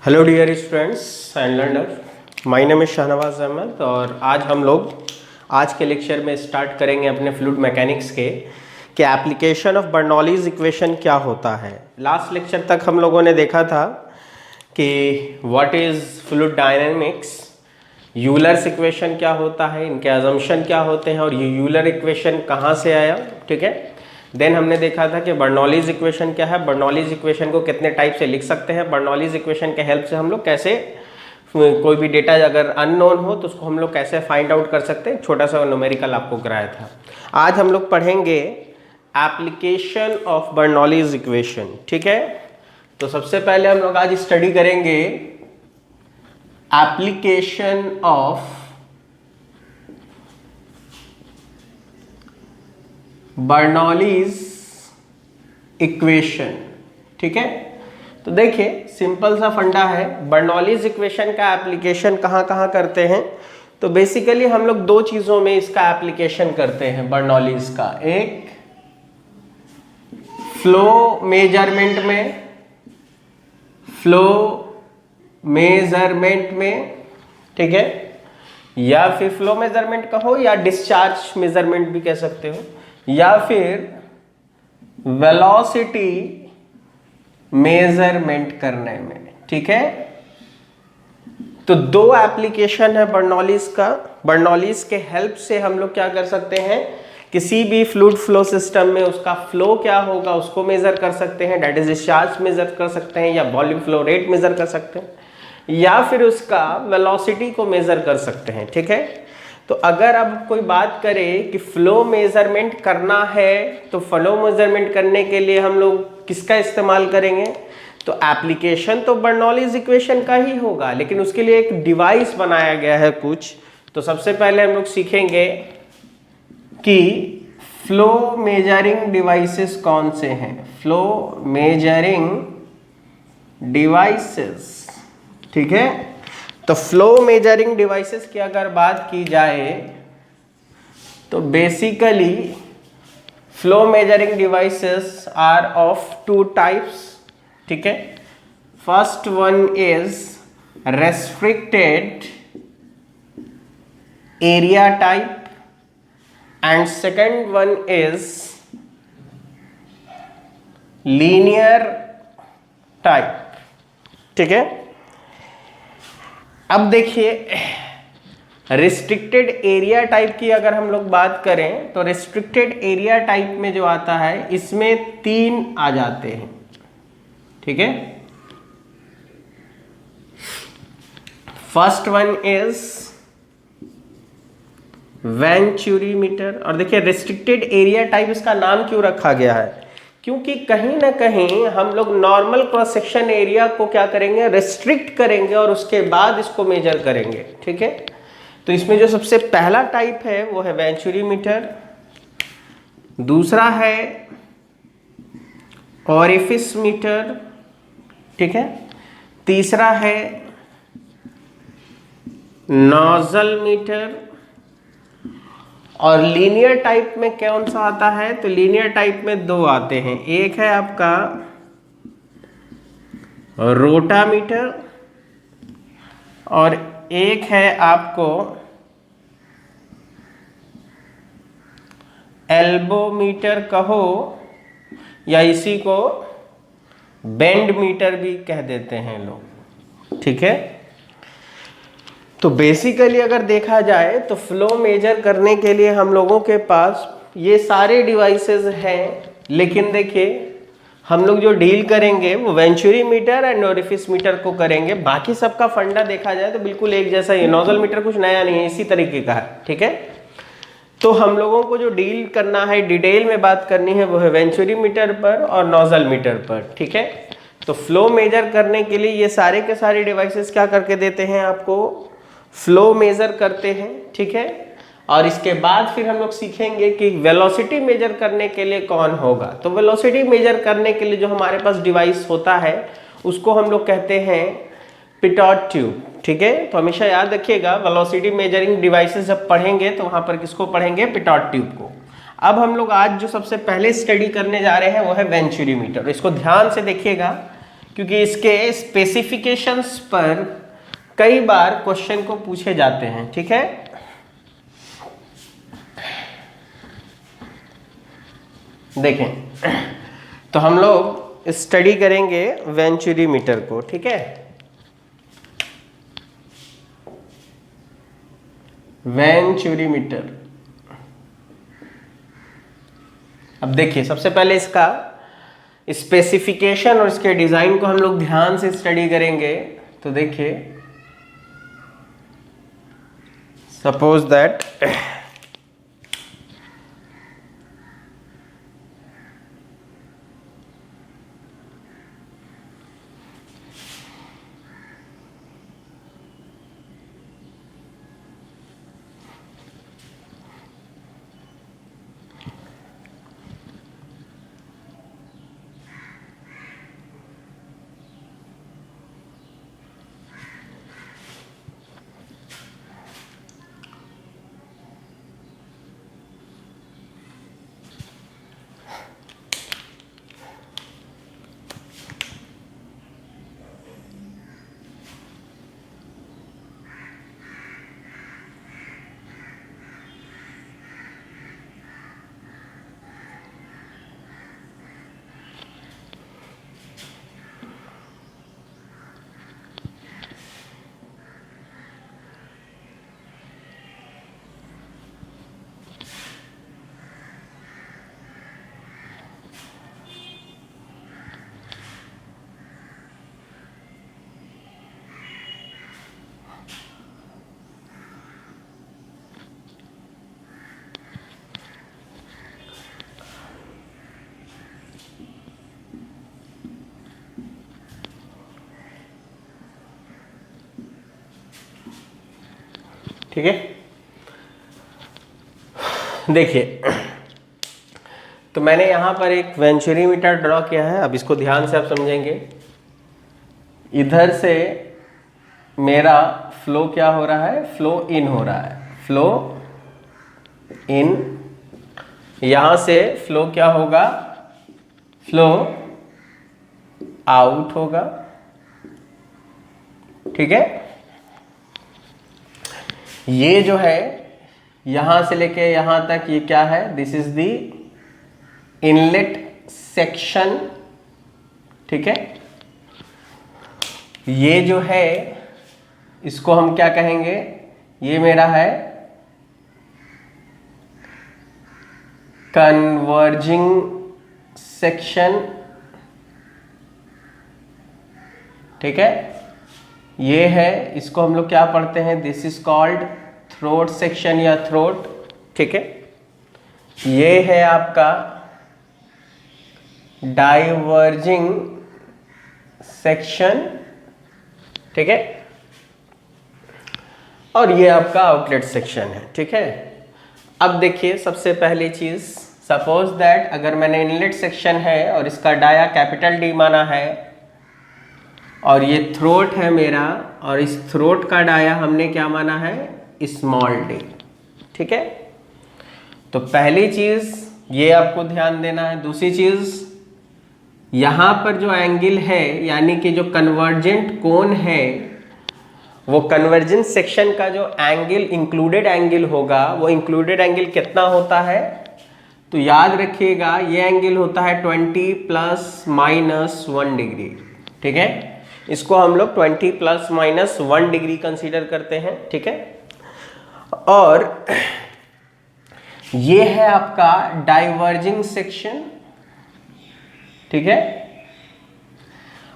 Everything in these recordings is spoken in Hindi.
Hello dear students and learner, my name is Shahnawaz Ahmad और आज हम लोग आज के लेक्चर में स्टार्ट करेंगे अपने फ्लूइड मैकेनिक्स के कि एप्लीकेशन ऑफ बर्नौलीज इक्वेशन क्या होता है। लास्ट लेक्चर तक हम लोगों ने देखा था कि what is fluid dynamics, Euler's equation क्या होता है, इनके अजम्पशन क्या होते हैं और ये यूलर इक्वेशन कहाँ से आया। ठीक है, देन हमने देखा था कि बर्नौलीज इक्वेशन क्या है, बर्नौलीज इक्वेशन को कितने टाइप से लिख सकते हैं, बर्नौलीज इक्वेशन के हेल्प से हम लोग कैसे कोई भी डेटा अगर अननोन हो तो उसको हम लोग कैसे फाइंड आउट कर सकते हैं। छोटा सा न्यूमेरिकल आपको कराया था। आज हम लोग पढ़ेंगे एप्लीकेशन ऑफ बर्नौलीज इक्वेशन। ठीक है, तो सबसे पहले हम लोग आज स्टडी करेंगे एप्लीकेशन ऑफ बर्नौलीज इक्वेशन। ठीक है, तो देखिए सिंपल सा फंडा है। बर्नौलीज इक्वेशन का एप्लीकेशन कहाँ कहाँ करते हैं, तो बेसिकली हम लोग दो चीजों में इसका एप्लीकेशन करते हैं बर्नौलीज का। एक फ्लो मेजरमेंट में, फ्लो मेजरमेंट में, ठीक है, या फिर फ्लो मेजरमेंट कहो या डिस्चार्ज मेजरमेंट भी कह सकते हो, या फिर वेलोसिटी मेजरमेंट करने में। ठीक है, तो दो एप्लीकेशन है बर्नौलीज का। बर्नौलीज के हेल्प से हम लोग क्या कर सकते हैं, किसी भी फ्लूइड फ्लो सिस्टम में उसका फ्लो क्या होगा उसको मेजर कर सकते हैं, दैट इज डिस्चार्ज मेजर कर सकते हैं, या वॉल्यूम फ्लो रेट मेजर कर सकते हैं, या फिर उसका वेलोसिटी को मेजर कर सकते हैं। ठीक है, तो अगर अब कोई बात करें कि फ्लो मेजरमेंट करना है तो फ्लो मेजरमेंट करने के लिए हम लोग किसका इस्तेमाल करेंगे, तो एप्लीकेशन तो बर्नौलीज इक्वेशन का ही होगा, लेकिन उसके लिए एक डिवाइस बनाया गया है कुछ। तो सबसे पहले हम लोग सीखेंगे कि फ्लो मेजरिंग डिवाइसेस कौन से हैं। फ्लो मेजरिंग डिवाइसेस, ठीक है, तो फ्लो मेजरिंग डिवाइसेस की अगर बात की जाए तो basically flow measuring devices are of two types. ठीक है, first one is restricted area type and second one is linear type. ठीक है, अब देखिए रिस्ट्रिक्टेड एरिया टाइप की अगर हम लोग बात करें तो रिस्ट्रिक्टेड एरिया टाइप में जो आता है इसमें तीन आ जाते हैं। ठीक है, फर्स्ट वन इज वेंचुरीमीटर। और देखिए रिस्ट्रिक्टेड एरिया टाइप इसका नाम क्यों रखा गया है, क्योंकि कहीं ना कहीं हम लोग नॉर्मल क्रॉस सेक्शन एरिया को क्या करेंगे, रिस्ट्रिक्ट करेंगे और उसके बाद इसको मेजर करेंगे। ठीक है, तो इसमें जो सबसे पहला टाइप है वो है वेंचुरीमीटर, दूसरा है ओरिफिस मीटर, ठीक है, तीसरा है नोजल मीटर, और लीनियर टाइप में कौन सा आता है, तो लीनियर टाइप में दो आते हैं। एक है आपका रोटामीटर और एक है आपको एल्बोमीटर कहो, या इसी को बेंड मीटर भी कह देते हैं लोग। ठीक है, तो बेसिकली अगर देखा जाए तो फ्लो मेजर करने के लिए हम लोगों के पास ये सारे डिवाइसेस हैं, लेकिन देखिए हम लोग जो डील करेंगे वो वेंचुरीमीटर एंड ओरिफिस मीटर को करेंगे। बाकी सबका फंडा देखा जाए तो बिल्कुल एक जैसा ही। नोजल मीटर कुछ नया नहीं है, इसी तरीके का है। ठीक है, तो हम लोगों को जो डील करना है, डिटेल में बात करनी है, वो है वेंचुरीमीटर पर और नोजल मीटर पर। ठीक है, तो फ्लो मेजर करने के लिए ये सारे के सारे डिवाइसेस क्या करके देते हैं आपको, फ्लो मेजर करते हैं। ठीक है, और इसके बाद फिर हम लोग सीखेंगे कि वेलोसिटी मेजर करने के लिए कौन होगा। तो वेलोसिटी मेजर करने के लिए जो हमारे पास डिवाइस होता है उसको हम लोग कहते हैं पिटॉट ट्यूब। ठीक है, तो हमेशा याद रखिएगा वेलोसिटी मेजरिंग डिवाइसेस जब पढ़ेंगे तो वहां पर किसको पढ़ेंगे, पिटॉट ट्यूब को। अब हम लोग आज जो सबसे पहले स्टडी करने जा रहे हैं वो है वेंचुरीमीटर। इसको ध्यान से देखिएगा क्योंकि इसके स्पेसिफिकेशंस पर कई बार क्वेश्चन को पूछे जाते हैं। ठीक है, देखें तो हम लोग स्टडी करेंगे वेंचुरी मीटर को। ठीक है, वेंचुरी मीटर। अब देखिए, सबसे पहले इसका स्पेसिफिकेशन और इसके डिजाइन को हम लोग ध्यान से स्टडी करेंगे। तो देखिए, सपोज दैट ठीक है, देखिए तो मैंने यहां पर एक वेंचुरी मीटर ड्रॉ किया है। अब इसको ध्यान से आप समझेंगे। इधर से मेरा फ्लो क्या हो रहा है, फ्लो इन हो रहा है, फ्लो इन। यहां से फ्लो क्या होगा, फ्लो आउट होगा। ठीक है, ये जो है यहां से लेके यहां तक, ये क्या है, this is the inlet section. ठीक है, ये जो है इसको हम क्या कहेंगे, ये मेरा है कन्वर्जिंग सेक्शन। ठीक है, ये है, इसको हम लोग क्या पढ़ते हैं, this is called throat section या थ्रोट। ठीक है, ये है आपका डाइवर्जिंग सेक्शन। ठीक है, और ये आपका आउटलेट सेक्शन है। ठीक है, अब देखिए सबसे पहली चीज, सपोज दैट अगर मैंने इनलेट सेक्शन है और इसका डाया कैपिटल डी माना है और ये थ्रोट है मेरा, और इस थ्रोट का डाया हमने क्या माना है, स्मॉल डी। ठीक है, तो पहली चीज ये आपको ध्यान देना है। दूसरी चीज, यहां पर जो एंगल है यानी कि जो कन्वर्जेंट कोण है, वो कन्वर्जेंट सेक्शन का जो एंगल इंक्लूडेड एंगल होगा, वो इंक्लूडेड एंगल कितना होता है, तो याद रखिएगा ये एंगल होता है 20 प्लस माइनस 1 डिग्री। ठीक है, इसको हम लोग 20 प्लस माइनस 1 डिग्री कंसीडर करते हैं। ठीक है, और ये है आपका डाइवर्जिंग सेक्शन। ठीक है,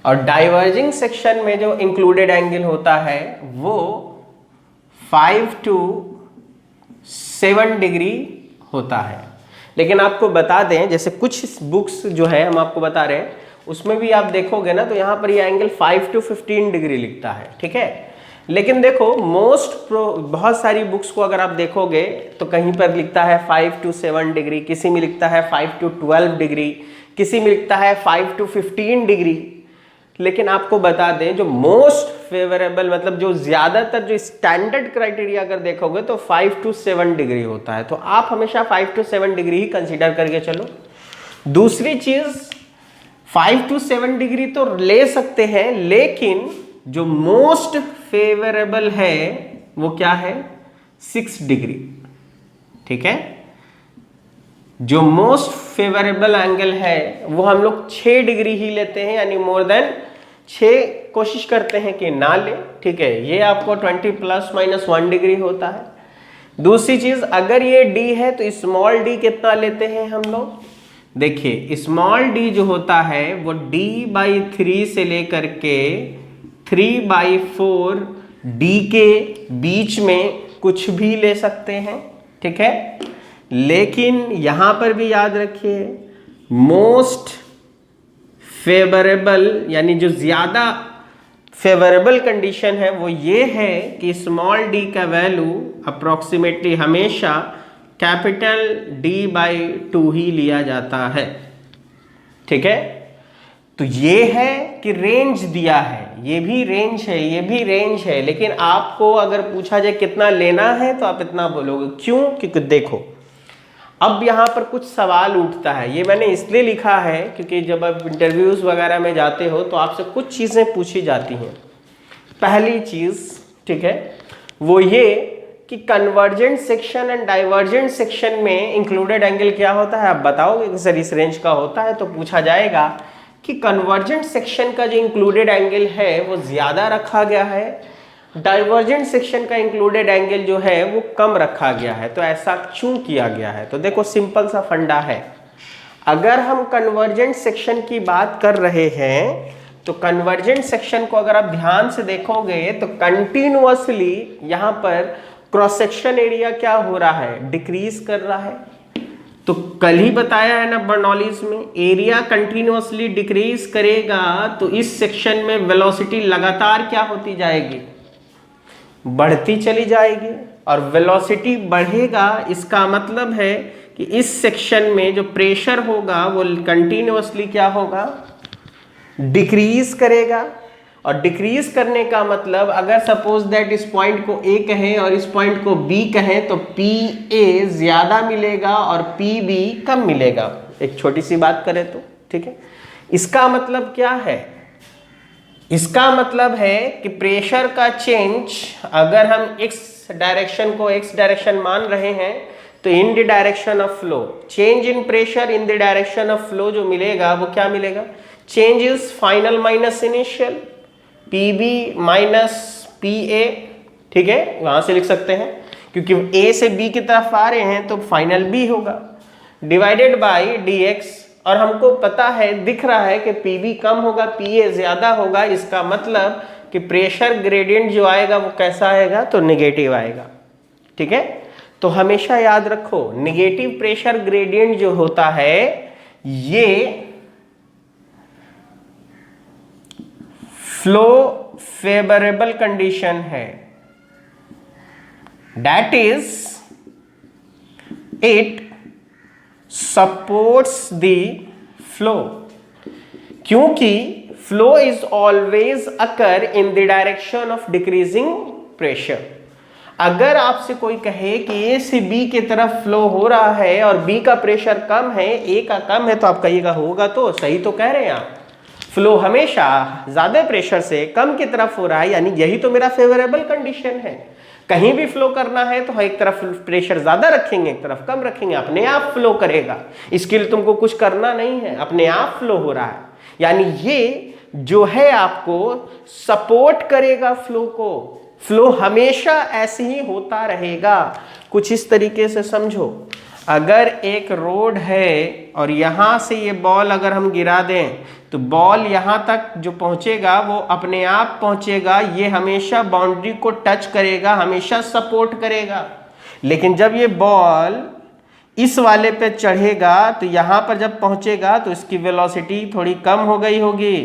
और डाइवर्जिंग सेक्शन में जो इंक्लूडेड एंगल होता है वो 5 to 7 डिग्री होता है। लेकिन आपको बता दें, जैसे कुछ बुक्स जो है हम आपको बता रहे हैं उसमें भी आप देखोगे ना, तो यहाँ पर ये एंगल 5 to 15 डिग्री लिखता है। ठीक है, लेकिन देखो बहुत सारी बुक्स को अगर आप देखोगे तो कहीं पर लिखता है 5 to 7 डिग्री, किसी में लिखता है 5 to 12 डिग्री, किसी में लिखता है 5 to 15 डिग्री। लेकिन आपको बता दें जो मोस्ट फेवरेबल, मतलब जो ज्यादातर जो स्टैंडर्ड क्राइटेरिया अगर देखोगे तो 5 to 7 डिग्री होता है। तो आप हमेशा 5 to 7 डिग्री ही कंसीडर करके चलो। दूसरी चीज, 5 to 7 डिग्री तो ले सकते हैं, लेकिन जो मोस्ट फेवरेबल है वो क्या है, 6 डिग्री। ठीक है, जो मोस्ट फेवरेबल एंगल है वो हम लोग 6 डिग्री ही लेते हैं, यानी मोर देन 6 कोशिश करते हैं कि ना ले। ठीक है, ये आपको 20 ± 1 डिग्री होता है। दूसरी चीज, अगर ये d है तो स्मॉल d कितना लेते हैं हम लोग, देखिए स्मॉल d जो होता है वो d/3 से लेकर के 3/4 d के बीच में कुछ भी ले सकते हैं। ठीक है, लेकिन यहां पर भी याद रखिए मोस्ट फेवरेबल यानी जो ज्यादा फेवरेबल कंडीशन है वो ये है कि स्मॉल d का वैल्यू अप्रोक्सीमेटली हमेशा कैपिटल D/2 ही लिया जाता है। ठीक है, तो ये है कि रेंज दिया है, ये भी रेंज है, ये भी रेंज है, लेकिन आपको अगर पूछा जाए कितना लेना है तो आप इतना बोलोगे। क्यों? क्योंकि देखो अब यहाँ पर कुछ सवाल उठता है, ये मैंने इसलिए लिखा है क्योंकि जब आप इंटरव्यूज वगैरह में जाते हो तो आपसे कुछ चीज़ें पूछी जाती हैं। पहली चीज़, ठीक है, वो ये कि convergent section and divergent section में इंक्लूडेड एंगल क्या होता है, आप बताओगे कि सर इस रेंज का होता है, तो पूछा जाएगा कि कन्वर्जेंट सेक्शन का जो इंक्लूडेड एंगल है वो ज़्यादा रखा गया है, डाइवर्जेंट सेक्शन का इंक्लूडेड एंगल जो है वो कम रखा गया है। तो ऐसा क्यों किया गया है? तो देखो सिंपल सा फंडा है, अगर हम कन्वर्जेंट सेक्शन की बात कर रहे हैं तो कन्वर्जेंट सेक्शन को अगर आप ध्यान से देखोगे तो कंटिन्यूअसली यहाँ पर क्रॉस सेक्शन एरिया क्या हो रहा है, डिक्रीज कर रहा है। तो कल ही बताया है ना बर्नौलीज में, एरिया कंटिन्यूअसली डिक्रीज करेगा तो इस सेक्शन में वेलोसिटी लगातार क्या होती जाएगी, बढ़ती चली जाएगी। और वेलोसिटी बढ़ेगा इसका मतलब है कि इस सेक्शन में जो प्रेशर होगा वो कंटिन्यूअसली क्या होगा, डिक्रीज करेगा। और डिक्रीज करने का मतलब अगर सपोज दैट इस पॉइंट को A कहें और इस पॉइंट को B कहें तो PA ज्यादा मिलेगा और PB कम मिलेगा, एक छोटी सी बात करें तो। ठीक है, इसका मतलब क्या है, इसका मतलब है कि प्रेशर का चेंज अगर हम x डायरेक्शन को x डायरेक्शन मान रहे हैं तो इन the direction of flow, change in pressure in the direction of flow जो मिलेगा वो क्या मिलेगा, change is final minus initial, PB minus PA। ठीक है, वहां से लिख सकते हैं क्योंकि A से B की तरफ आ रहे हैं तो फाइनल B होगा, डिवाइडेड बाय dx। और हमको पता है, दिख रहा है कि PB कम होगा, PA ज्यादा होगा, इसका मतलब कि प्रेशर ग्रेडियंट जो आएगा वो कैसा आएगा, तो नेगेटिव आएगा। ठीक है, तो हमेशा याद रखो नेगेटिव प्रेशर ग्रेडियंट जो होता है ये फ्लो फेवरेबल कंडीशन है, that is it supports the flow, क्योंकि flow is always occur in the direction of decreasing pressure. अगर आपसे कोई कहे कि ए से बी की तरफ फ्लो हो रहा है और बी का प्रेशर कम है, ए का कम है, तो आप कहिएगा होगा, तो सही तो कह रहे हैं आप, फ्लो हमेशा ज्यादा प्रेशर से कम की तरफ हो रहा है, यानी यही तो मेरा फेवरेबल कंडीशन है। कहीं भी फ्लो करना है तो एक तरफ प्रेशर ज्यादा रखेंगे, एक तरफ कम रखेंगे, अपने आप फ्लो करेगा, इसके लिए तुमको कुछ करना नहीं है, अपने आप फ्लो हो रहा है। यानी ये जो है आपको सपोर्ट करेगा फ्लो को, फ्लो हमेशा ऐसे ही होता रहेगा। कुछ इस तरीके से समझो, अगर एक रोड है और यहां से ये बॉल अगर हम गिरा दें तो बॉल यहां तक जो पहुंचेगा वो अपने आप पहुंचेगा, ये हमेशा बाउंड्री को टच करेगा, हमेशा सपोर्ट करेगा। लेकिन जब ये बॉल इस वाले पे चढ़ेगा तो यहां पर जब पहुंचेगा तो इसकी वेलोसिटी थोड़ी कम हो गई होगी।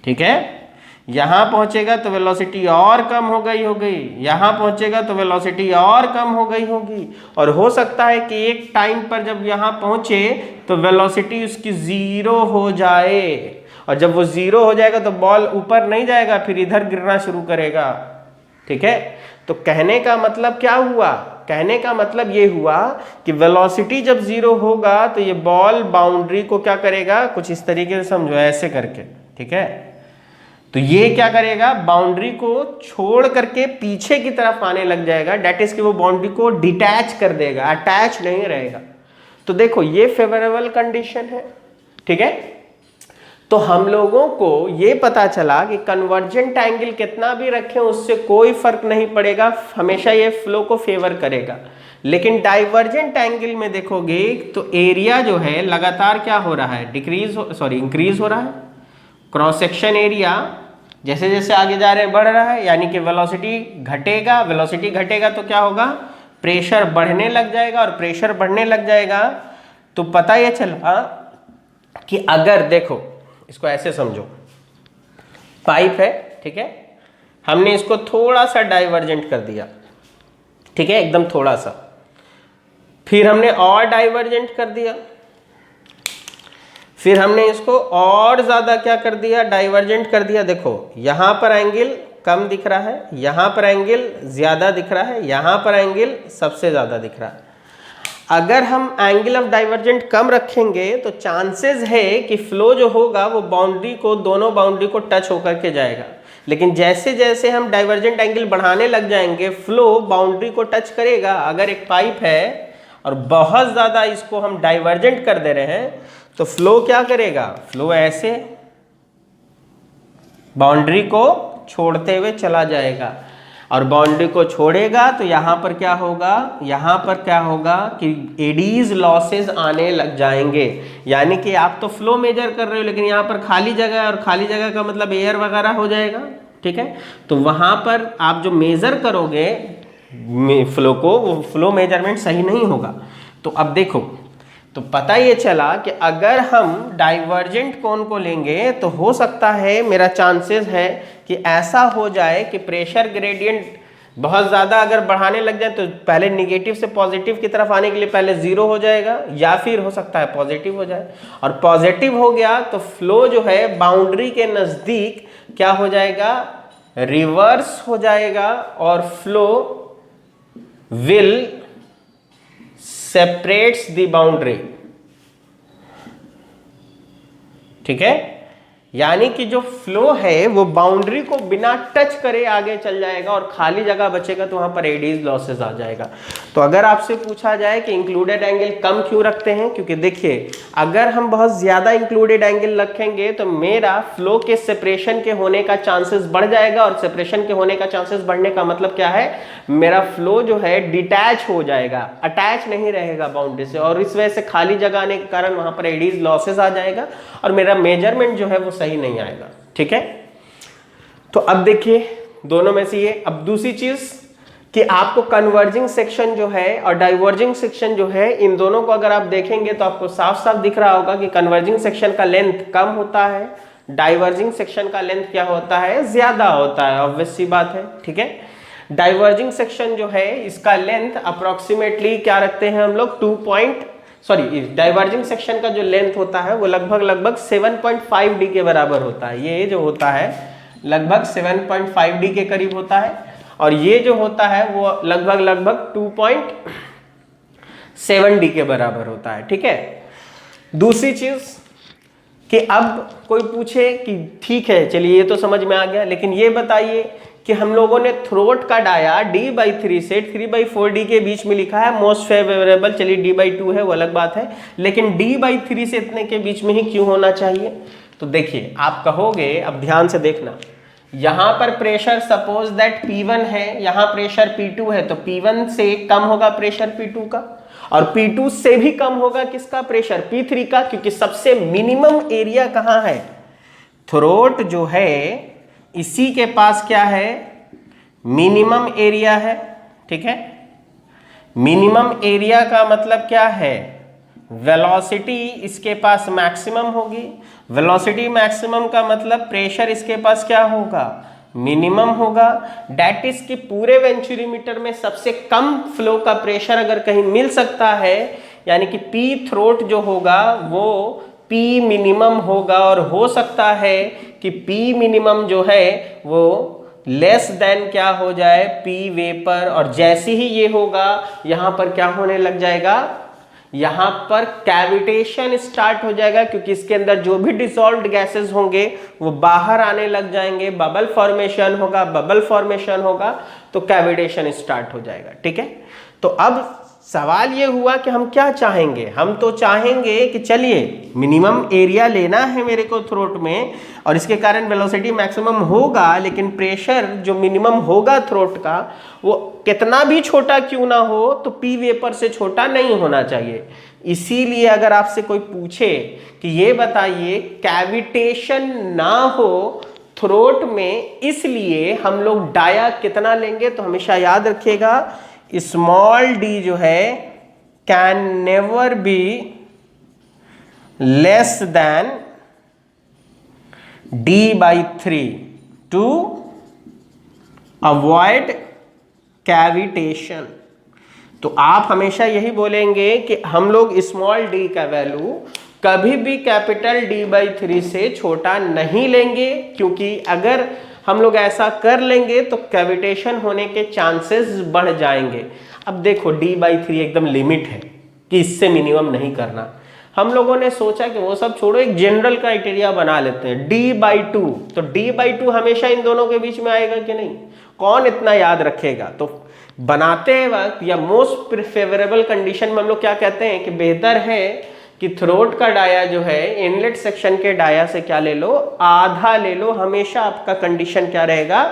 ठीक है, यहां पहुंचेगा तो वेलोसिटी और कम हो गई होगी, यहां पहुंचेगा तो वेलोसिटी और कम हो गई होगी, और हो सकता है कि एक टाइम पर जब यहां पहुंचे तो वेलोसिटी उसकी 0 हो जाए, और जब वो 0 हो जाएगा तो बॉल ऊपर नहीं जाएगा, फिर इधर गिरना शुरू करेगा। ठीक है, तो कहने का मतलब क्या हुआ कहने का मतलब ये हुआ कि वेलोसिटी जब 0 होगा तो ये बॉल बाउंड्री को क्या करेगा, कुछ इस तरीके से समझो, ऐसे करके, ठीक है। तो ये क्या करेगा, बाउंड्री को छोड़ करके पीछे की तरफ आने लग जाएगा, डेट इज कि वो बाउंड्री को डिटैच कर देगा, अटैच नहीं रहेगा। तो देखो ये फेवरेबल कंडीशन है, ठीक है। तो हम लोगों को ये पता चला कि कन्वर्जेंट एंगल कितना भी रखें उससे कोई फर्क नहीं पड़ेगा, हमेशा ये फ्लो को फेवर करेगा। लेकिन डाइवर्जेंट एंगल में देखोगे तो एरिया जो है लगातार क्या हो रहा है, इंक्रीज हो रहा है। क्रॉस सेक्शन एरिया जैसे जैसे आगे जा रहे हैं बढ़ रहा है, यानी कि वेलोसिटी घटेगा, वेलोसिटी घटेगा तो क्या होगा, प्रेशर बढ़ने लग जाएगा, और प्रेशर बढ़ने लग जाएगा तो पता ये चला कि अगर देखो इसको ऐसे समझो, पाइप है, ठीक है, हमने इसको थोड़ा सा डाइवर्जेंट कर दिया, ठीक है, एकदम थोड़ा सा, फिर हमने और डाइवर्जेंट कर दिया, फिर हमने इसको और ज्यादा क्या कर दिया, डाइवर्जेंट कर दिया। देखो यहां पर एंगल कम दिख रहा है, यहां पर एंगल ज्यादा दिख रहा है, यहां पर एंगल सबसे ज्यादा दिख रहा है। अगर हम एंगल ऑफ डाइवर्जेंट कम रखेंगे तो चांसेस है कि फ्लो जो होगा वो बाउंड्री को, दोनों बाउंड्री को टच होकर के जाएगा। लेकिन जैसे जैसे हम डाइवर्जेंट एंगल बढ़ाने लग जाएंगे फ्लो बाउंड्री को टच करेगा। अगर एक पाइप है और बहुत ज़्यादा इसको हम डाइवर्जेंट कर दे रहे हैं तो फ्लो क्या करेगा, फ्लो ऐसे बाउंड्री को छोड़ते हुए चला जाएगा, और बाउंड्री को छोड़ेगा तो यहाँ पर क्या होगा, यहाँ पर क्या होगा कि एडीज लॉसेस आने लग जाएंगे। यानी कि आप तो फ्लो मेजर कर रहे हो लेकिन यहाँ पर खाली जगह है, और खाली जगह का मतलब एयर वगैरह हो जाएगा, ठीक है। तो वहाँ पर आप जो मेजर करोगे फ्लो को, वो फ्लो मेजरमेंट सही नहीं होगा। तो अब देखो, तो पता ये चला कि अगर हम डाइवर्जेंट कोण को लेंगे तो हो सकता है, मेरा चांसेस है कि ऐसा हो जाए कि प्रेशर ग्रेडियंट बहुत ज़्यादा अगर बढ़ाने लग जाए तो पहले निगेटिव से पॉजिटिव की तरफ आने के लिए पहले 0 हो जाएगा, या फिर हो सकता है पॉजिटिव हो जाए, और पॉजिटिव हो गया तो फ्लो जो है बाउंड्री के नज़दीक क्या हो जाएगा, रिवर्स हो जाएगा, और flow will separates the boundary, ठीक है। यानी कि जो फ्लो है वो बाउंड्री को बिना टच करे आगे चल जाएगा और खाली जगह बचेगा तो वहां पर एडीज लॉसेस आ जाएगा। तो अगर आपसे पूछा जाए कि इंक्लूडेड एंगल कम क्यों रखते हैं, क्योंकि देखिए अगर हम बहुत ज्यादा इंक्लूडेड एंगल रखेंगे तो मेरा फ्लो के सेपरेशन के होने का चांसेस बढ़ जाएगा, और सेपरेशन के होने का चांसेस बढ़ने का मतलब क्या है, मेरा फ्लो जो है डिटैच हो जाएगा, अटैच नहीं रहेगा बाउंड्री से, और इस वजह से खाली जगह आने के कारण वहां पर एडीज लॉसेस आ जाएगा और मेरा मेजरमेंट जो है वो सही नहीं आएगा, ठीक है। तो अब देखिए दोनों में से ये, अब दूसरी चीज कि आपको कन्वर्जिंग सेक्शन जो है और डाइवर्जिंग सेक्शन जो है, इन दोनों को अगर आप देखेंगे तो आपको साफ साफ दिख रहा होगा कि कन्वर्जिंग सेक्शन का लेंथ कम होता है, डाइवर्जिंग सेक्शन का लेंथ क्या होता है, ज्यादा होता है, ऑब्वियस सी बात है, ठीक है। डाइवर्जिंग सेक्शन जो है इसका लेंथ अप्रोक्सीमेटली क्या रखते हैं हम लोग, डाइवर्जिंग सेक्शन का जो लेंथ होता है वो लगभग 7.5 डी के बराबर होता है। ये जो होता है लगभग 7.5 डी के करीब होता है, और ये जो होता है वो लगभग 2.7 डी के बराबर होता है, ठीक है। दूसरी चीज कि अब कोई पूछे कि ठीक है चलिए ये तो समझ में आ गया, लेकिन ये बताइए कि हम लोगों ने थ्रोट का डाया d/3 से 3/4 डी के बीच में लिखा है मोस्ट फेवरेबल, चलिए d/2 है वो अलग बात है, लेकिन d/3 से इतने के बीच में ही क्यों होना चाहिए। तो देखिए आप कहोगे, अब ध्यान से देखना, यहां पर प्रेशर सपोज दैट P1 है, यहां प्रेशर P2 है, तो P1 से कम होगा प्रेशर P2 का, और P2 से भी कम होगा किसका, प्रेशर P3 का, क्योंकि सबसे मिनिमम एरिया कहां है, थ्रोट जो है इसी के पास क्या है, मिनिमम एरिया है, ठीक है। मिनिमम एरिया का मतलब क्या है, वेलोसिटी इसके पास मैक्सिमम होगी, वेलोसिटी मैक्सिमम का मतलब प्रेशर इसके पास क्या होगा, मिनिमम होगा। डेट इज कि पूरे वेंचुरीमीटर में सबसे कम फ्लो का प्रेशर अगर कहीं मिल सकता है, यानी कि पी थ्रोट जो होगा वो पी मिनिमम होगा, और हो सकता है कि पी मिनिमम जो है वो लेस देन क्या हो जाए, पी वेपर, और जैसे ही ये होगा यहां पर क्या होने लग जाएगा, यहां पर कैविटेशन स्टार्ट हो जाएगा, क्योंकि इसके अंदर जो भी डिसॉल्व्ड गैसेस होंगे वो बाहर आने लग जाएंगे, बबल फॉर्मेशन होगा, बबल फॉर्मेशन होगा तो कैविटेशन स्टार्ट हो जाएगा। ठीक है, तो अब सवाल ये हुआ कि हम क्या चाहेंगे, हम तो चाहेंगे कि चलिए मिनिमम एरिया लेना है मेरे को थ्रोट में, और इसके कारण वेलोसिटी मैक्सिमम होगा, लेकिन प्रेशर जो मिनिमम होगा थ्रोट का वो कितना भी छोटा क्यों ना हो तो पी वेपर से छोटा नहीं होना चाहिए। इसीलिए अगर आपसे कोई पूछे कि ये बताइए कैविटेशन ना हो थ्रोट में, इसलिए हम लोग डाया कितना लेंगे, तो हमेशा याद रखिएगा स्मॉल डी जो है can never be less than d/3 to avoid cavitation. तो आप हमेशा यही बोलेंगे कि हम लोग स्मॉल डी का वैल्यू कभी भी कैपिटल d/3 से छोटा नहीं लेंगे, क्योंकि अगर हम लोग ऐसा कर लेंगे तो कैविटेशन होने के चांसेस बढ़ जाएंगे। अब देखो d/3 एकदम लिमिट है कि इससे मिनिमम नहीं करना। हम लोगों ने सोचा कि वो सब छोड़ो, एक जनरल क्राइटेरिया बना लेते हैं d/2, तो d/2 हमेशा इन दोनों के बीच में आएगा कि नहीं, कौन इतना याद रखेगा। तो बनाते वक्त या मोस्ट फेवरेबल कंडीशन में हम लोग क्या कहते हैं कि बेहतर है कि थ्रोट का डाया जो है इनलेट सेक्शन के डाया से क्या ले लो, आधा ले लो, हमेशा आपका कंडीशन क्या रहेगा,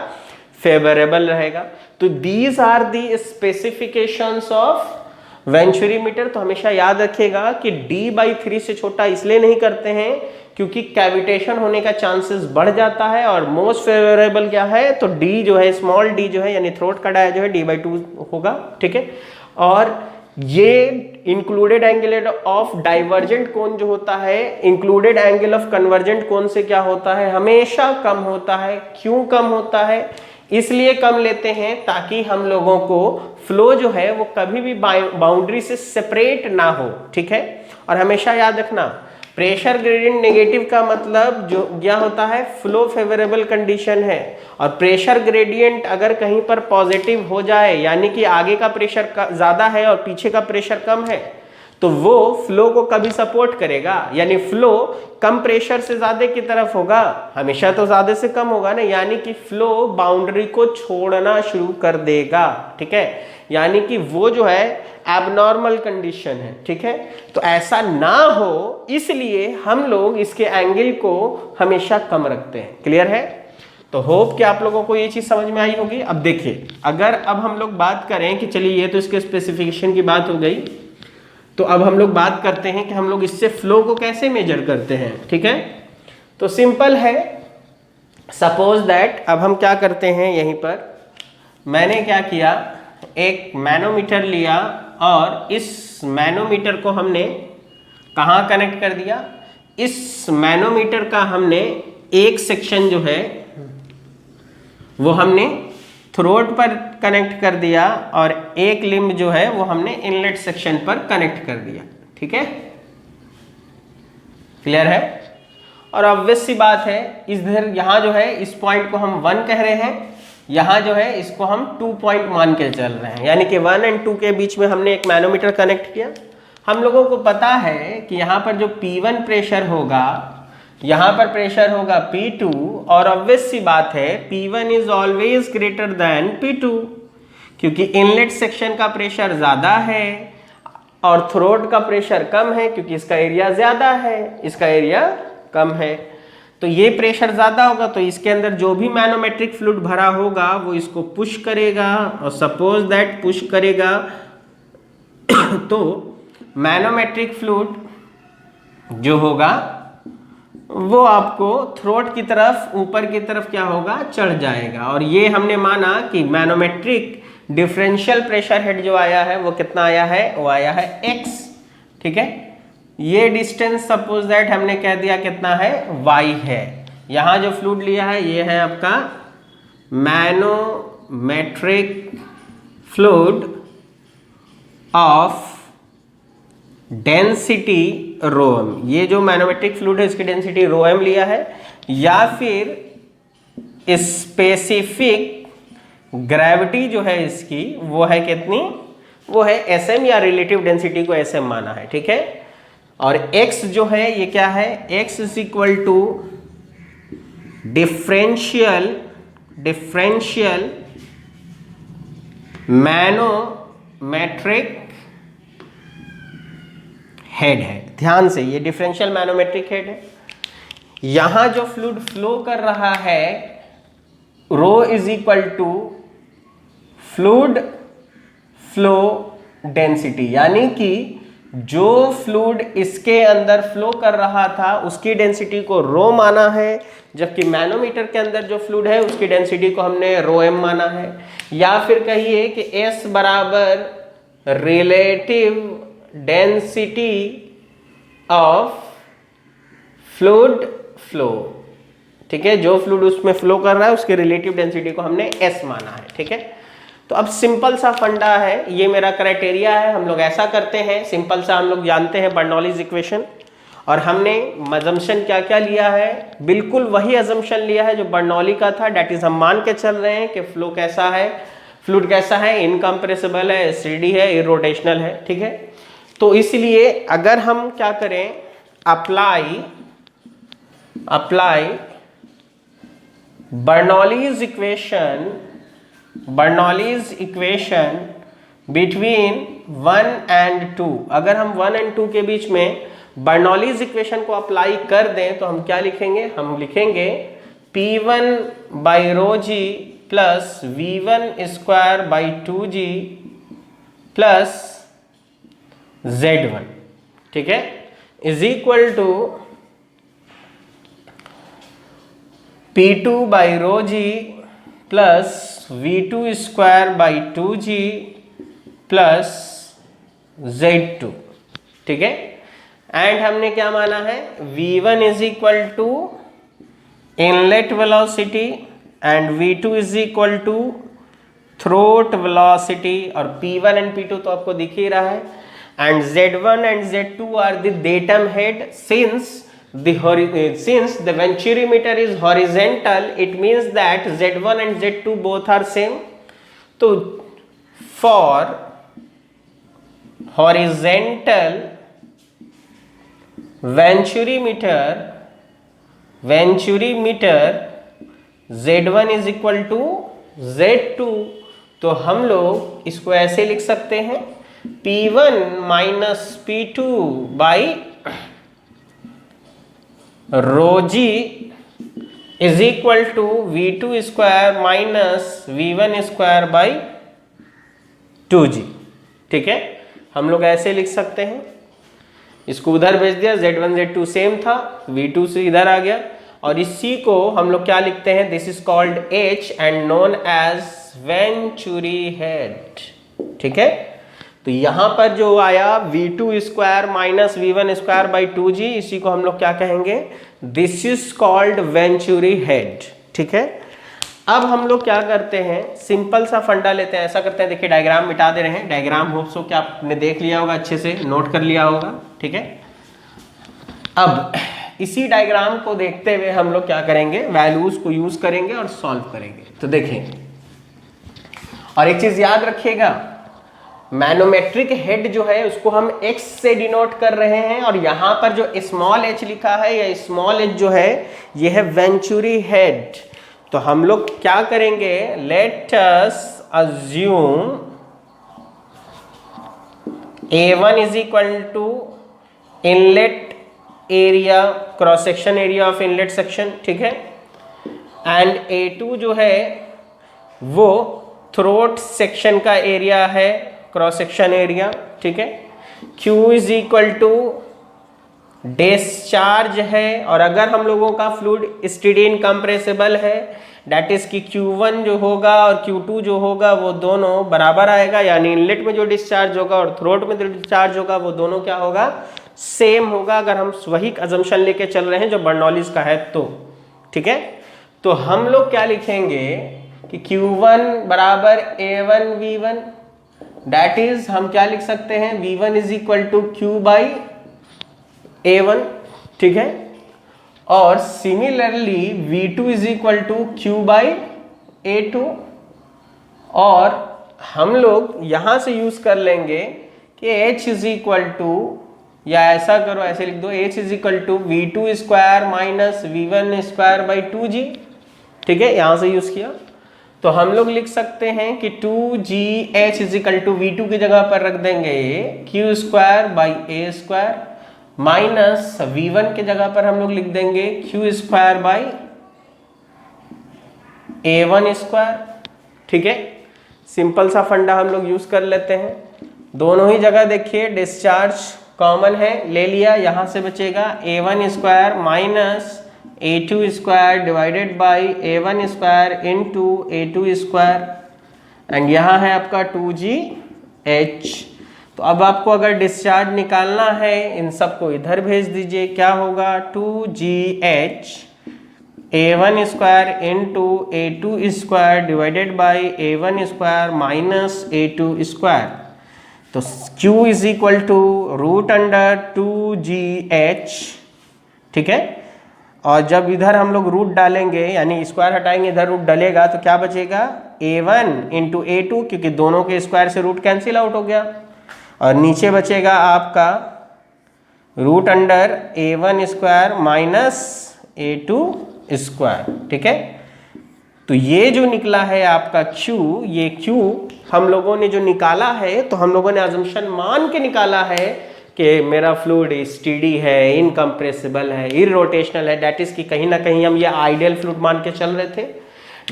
फेवरेबल रहेगा। तो these are the specifications of venturi meter. तो हमेशा याद रखिएगा कि d/3 से छोटा इसलिए नहीं करते हैं क्योंकि कैविटेशन होने का चांसेस बढ़ जाता है, और मोस्ट फेवरेबल क्या है, तो d जो है, स्मॉल d जो है यानी थ्रोट का डाया जो है d/2 होगा। ठीक है, और ये इंक्लूडेड एंगल ऑफ डाइवर्जेंट कोन जो होता है इंक्लूडेड एंगल ऑफ कन्वर्जेंट कोन से क्या होता है, हमेशा कम होता है। क्यों कम होता है, इसलिए कम लेते हैं ताकि हम लोगों को फ्लो जो है वो कभी भी बाउंड्री से सेपरेट ना हो। ठीक है, और हमेशा याद रखना प्रेशर ग्रेडियंट नेगेटिव का मतलब जो क्या होता है, फ्लो फेवरेबल कंडीशन है, और प्रेशर ग्रेडियंट अगर कहीं पर पॉजिटिव हो जाए यानी कि आगे का प्रेशर ज्यादा है और पीछे का प्रेशर कम है, तो वो फ्लो को कभी सपोर्ट करेगा, यानी फ्लो कम प्रेशर से ज्यादा की तरफ होगा, हमेशा तो ज्यादा से कम होगा ना, यानी कि फ्लो बाउंड्री को छोड़ना शुरू कर देगा। ठीक है, यानी कि वो जो है एबनॉर्मल कंडीशन है। ठीक है, तो ऐसा ना हो इसलिए हम लोग इसके एंगल को हमेशा कम रखते हैं। क्लियर है, तो होप कि आप लोगों को ये चीज समझ में आई होगी। अब देखिए, अगर अब हम लोग बात करें कि चलिए ये तो इसके स्पेसिफिकेशन की बात हो गई, तो अब हम लोग बात करते हैं कि हम लोग इससे फ्लो को कैसे मेजर करते हैं। ठीक है, तो सिंपल है, सपोज दैट अब हम क्या करते हैं, यहीं पर मैंने क्या किया, एक मैनोमीटर लिया और इस मैनोमीटर को हमने कहाँ कनेक्ट कर दिया, इस मैनोमीटर का हमने एक सेक्शन जो है वो हमने थ्रोट पर कनेक्ट कर दिया और एक लिम्ब जो है वो हमने इनलेट सेक्शन पर कनेक्ट कर दिया। ठीक है, क्लियर है, और ऑब्वियस सी बात है इधर यहाँ जो है इस पॉइंट को हम 1 कह रहे हैं, यहाँ जो है इसको हम 2 पॉइंट मान के चल रहे हैं, यानी कि 1 और 2 के बीच में हमने एक मैनोमीटर कनेक्ट किया। हम लोगों को पता है कि यहाँ पर जो P1 प्रेशर होगा, यहाँ पर प्रेशर होगा P2, और ऑब्वियस सी बात है P1 is always greater than P2, क्योंकि इनलेट सेक्शन का प्रेशर ज़्यादा है और थ्रोट का प्रेशर कम है, क्योंकि इसका एरिया ज़्यादा है, इसका एरिया कम है। तो ये प्रेशर ज़्यादा होगा तो इसके अंदर जो भी मैनोमेट्रिक फ्लूइड भरा होगा वो इसको पुश करेगा, और सपोज दैट पुश करेगा तो मैनोमेट्रिक फ्लूइड जो होगा वो आपको थ्रोट की तरफ, ऊपर की तरफ क्या होगा, चढ़ जाएगा। और ये हमने माना कि मैनोमेट्रिक डिफरेंशियल प्रेशर हेड जो आया है वो कितना आया है, वो आया है x। ठीक है, ये डिस्टेंस सपोज दैट हमने कह दिया कितना है, y है। यहाँ जो फ्लूइड लिया है ये है आपका manometric fluid of density ρm। ये जो मैनोमेट्रिक फ्लूइड है इसकी डेंसिटी ρm लिया है, या फिर स्पेसिफिक ग्रेविटी जो है इसकी वो है कितनी, वो है sm, या रिलेटिव डेंसिटी को sm माना है, ठीक है। और x जो है ये क्या है, x is equal to differential manometric head है। ध्यान से, ये डिफरेंशियल मैनोमेट्रिक हेड है। यहां जो फ्लूइड फ्लो कर रहा है rho is equal to fluid flow density, यानी कि जो फ्लूइड इसके अंदर फ्लो कर रहा था उसकी डेंसिटी को रो माना है, जबकि मैनोमीटर के अंदर जो फ्लूइड है उसकी डेंसिटी को हमने रो एम माना है। या फिर कहिए कि S बराबर relative density of fluid flow, ठीक है। जो फ्लूइड उसमें फ्लो कर रहा है उसकी रिलेटिव डेंसिटी को हमने S माना है, ठीक है। तो अब सिंपल सा फंडा है, ये मेरा क्राइटेरिया है, हम लोग ऐसा करते हैं। सिंपल सा हम लोग जानते हैं बर्नौलीज इक्वेशन, और हमने अजम्पशन क्या क्या लिया है, बिल्कुल वही अजम्पशन लिया है जो बर्नौली का था। डेट इज हम मान के चल रहे हैं कि फ्लो कैसा है, फ्लूइड कैसा है, इनकम्प्रेसिबल है, एसिडी है, इरोटेशनल है, ठीक है। तो इसलिए अगर हम क्या करें, apply Bernoulli's equation between 1 and 2। अगर हम 1 एंड 2 के बीच में बर्नौलीज इक्वेशन को अप्लाई कर दें तो हम क्या लिखेंगे, हम लिखेंगे P1 by rho G plus V1 square by 2G plus Z1, ठीक है, is equal to P2 by rho G plus V2 square by 2G plus Z2, ठीक है। एंड हमने क्या माना है, V1 is equal to inlet velocity and V2 is equal to throat velocity, और P1 एंड P2 तो आपको दिख ही रहा है। And Z1 and Z2 are the datum head. Since the venturimeter is horizontal, it means that Z1 and Z2 both are same. So for horizontal venturimeter Z1 is equal to Z2, तो हम लोग इसको ऐसे लिख सकते हैं P1 minus P2 by rho G is equal to V2 square minus V1 square by 2G, ठीक है। हम लोग ऐसे लिख सकते हैं, इसको उधर भेज दिया, Z1 Z2 सेम था, V2 से इधर आ गया, और इसी को हम लोग क्या लिखते हैं, this is called H and known as venturi head, ठीक है। तो यहां पर जो आया V2 square minus V1 square by 2G, इसी को हम लोग क्या कहेंगे, this is called venturi head, ठीक है। अब हम लोग क्या करते हैं, सिंपल सा फंडा लेते हैं, ऐसा करते हैं, देखिए डायग्राम मिटा दे रहे हैं। डायग्राम होप सो क्या आपने देख लिया होगा, अच्छे से नोट कर लिया होगा, ठीक है। अब इसी डायग्राम को देखते हुए हम लोग क्या करेंगे, वैल्यूज को यूज करेंगे और सॉल्व करेंगे। तो देखें, और एक चीज याद रखिएगा, मैनोमेट्रिक हेड जो है उसको हम x से डिनोट कर रहे हैं, और यहां पर जो स्मॉल h लिखा है, या स्मॉल h जो है ये है वेंचुरी हेड। तो हम लोग क्या करेंगे, let us assume A1 is equal to inlet area, cross section area of inlet section, ठीक है। एंड A2 जो है वो थ्रोट सेक्शन का एरिया है, क्रॉस सेक्शन एरिया, ठीक है। Q is equal to discharge है, और अगर हम लोगों का फ्लूइड स्टेडी इनकम्प्रेसिबल है, डेट इज कि Q1 जो होगा और Q2 जो होगा वो दोनों बराबर आएगा, यानी इनलेट में जो डिस्चार्ज होगा और थ्रोट में जो डिस्चार्ज होगा वो दोनों क्या होगा, सेम होगा, अगर हम वही अजम्पशन लेके चल रहे हैं जो बर्नौलीज का है तो, ठीक है। तो हम लोग क्या लिखेंगे कि Q1 बराबर A1 V1, डेट इज हम क्या लिख सकते हैं, V1 is equal to Q by A1, ठीक है। और similarly V2 is equal to Q by A2, और हम लोग यहां से यूज कर लेंगे कि H इज इक्वल टू, या ऐसा करो, ऐसे लिख दो, H is equal to V2 square minus V1 square by 2G। ठीक है, यहां से यूज किया तो हम लोग लिख सकते हैं कि 2GH is equal to V2 की जगह पर रख देंगे Q square by A square, minus V1 के जगह पर हम लोग लिख देंगे Q square by A1 square. ठीक है, सिंपल सा फंडा हम लोग यूज कर लेते हैं। दोनों ही जगह देखिए डिस्चार्ज कॉमन है, ले लिया, यहां से बचेगा A1 square minus A2 square divided by A1 square into A2 square, and यहाँ है आपका 2GH। तो अब आपको अगर डिस्चार्ज निकालना है, इन सबको इधर भेज दीजिए, क्या होगा 2GH A1 square into A2 square divided by A1 square minus A2 square. तो Q is equal to root under 2GH। ठीक है, और जब इधर हम लोग रूट डालेंगे यानी स्क्वायर हटाएंगे, इधर रूट डलेगा तो क्या बचेगा A1 इंटू A2, क्योंकि दोनों के स्क्वायर से रूट कैंसिल आउट हो गया, और नीचे बचेगा आपका root under A1 square minus A2 square. ठीक है, तो ये जो निकला है आपका Q, ये Q हम लोगों ने जो निकाला है, तो हम लोगों ने अजम्पशन मान के निकाला है कि मेरा फ्लूइड स्टीडी है, इनकम्प्रेसिबल है, इररोटेशनल है, डेट इज कि कहीं ना कहीं हम ये आइडियल फ्लूइड मान के चल रहे थे।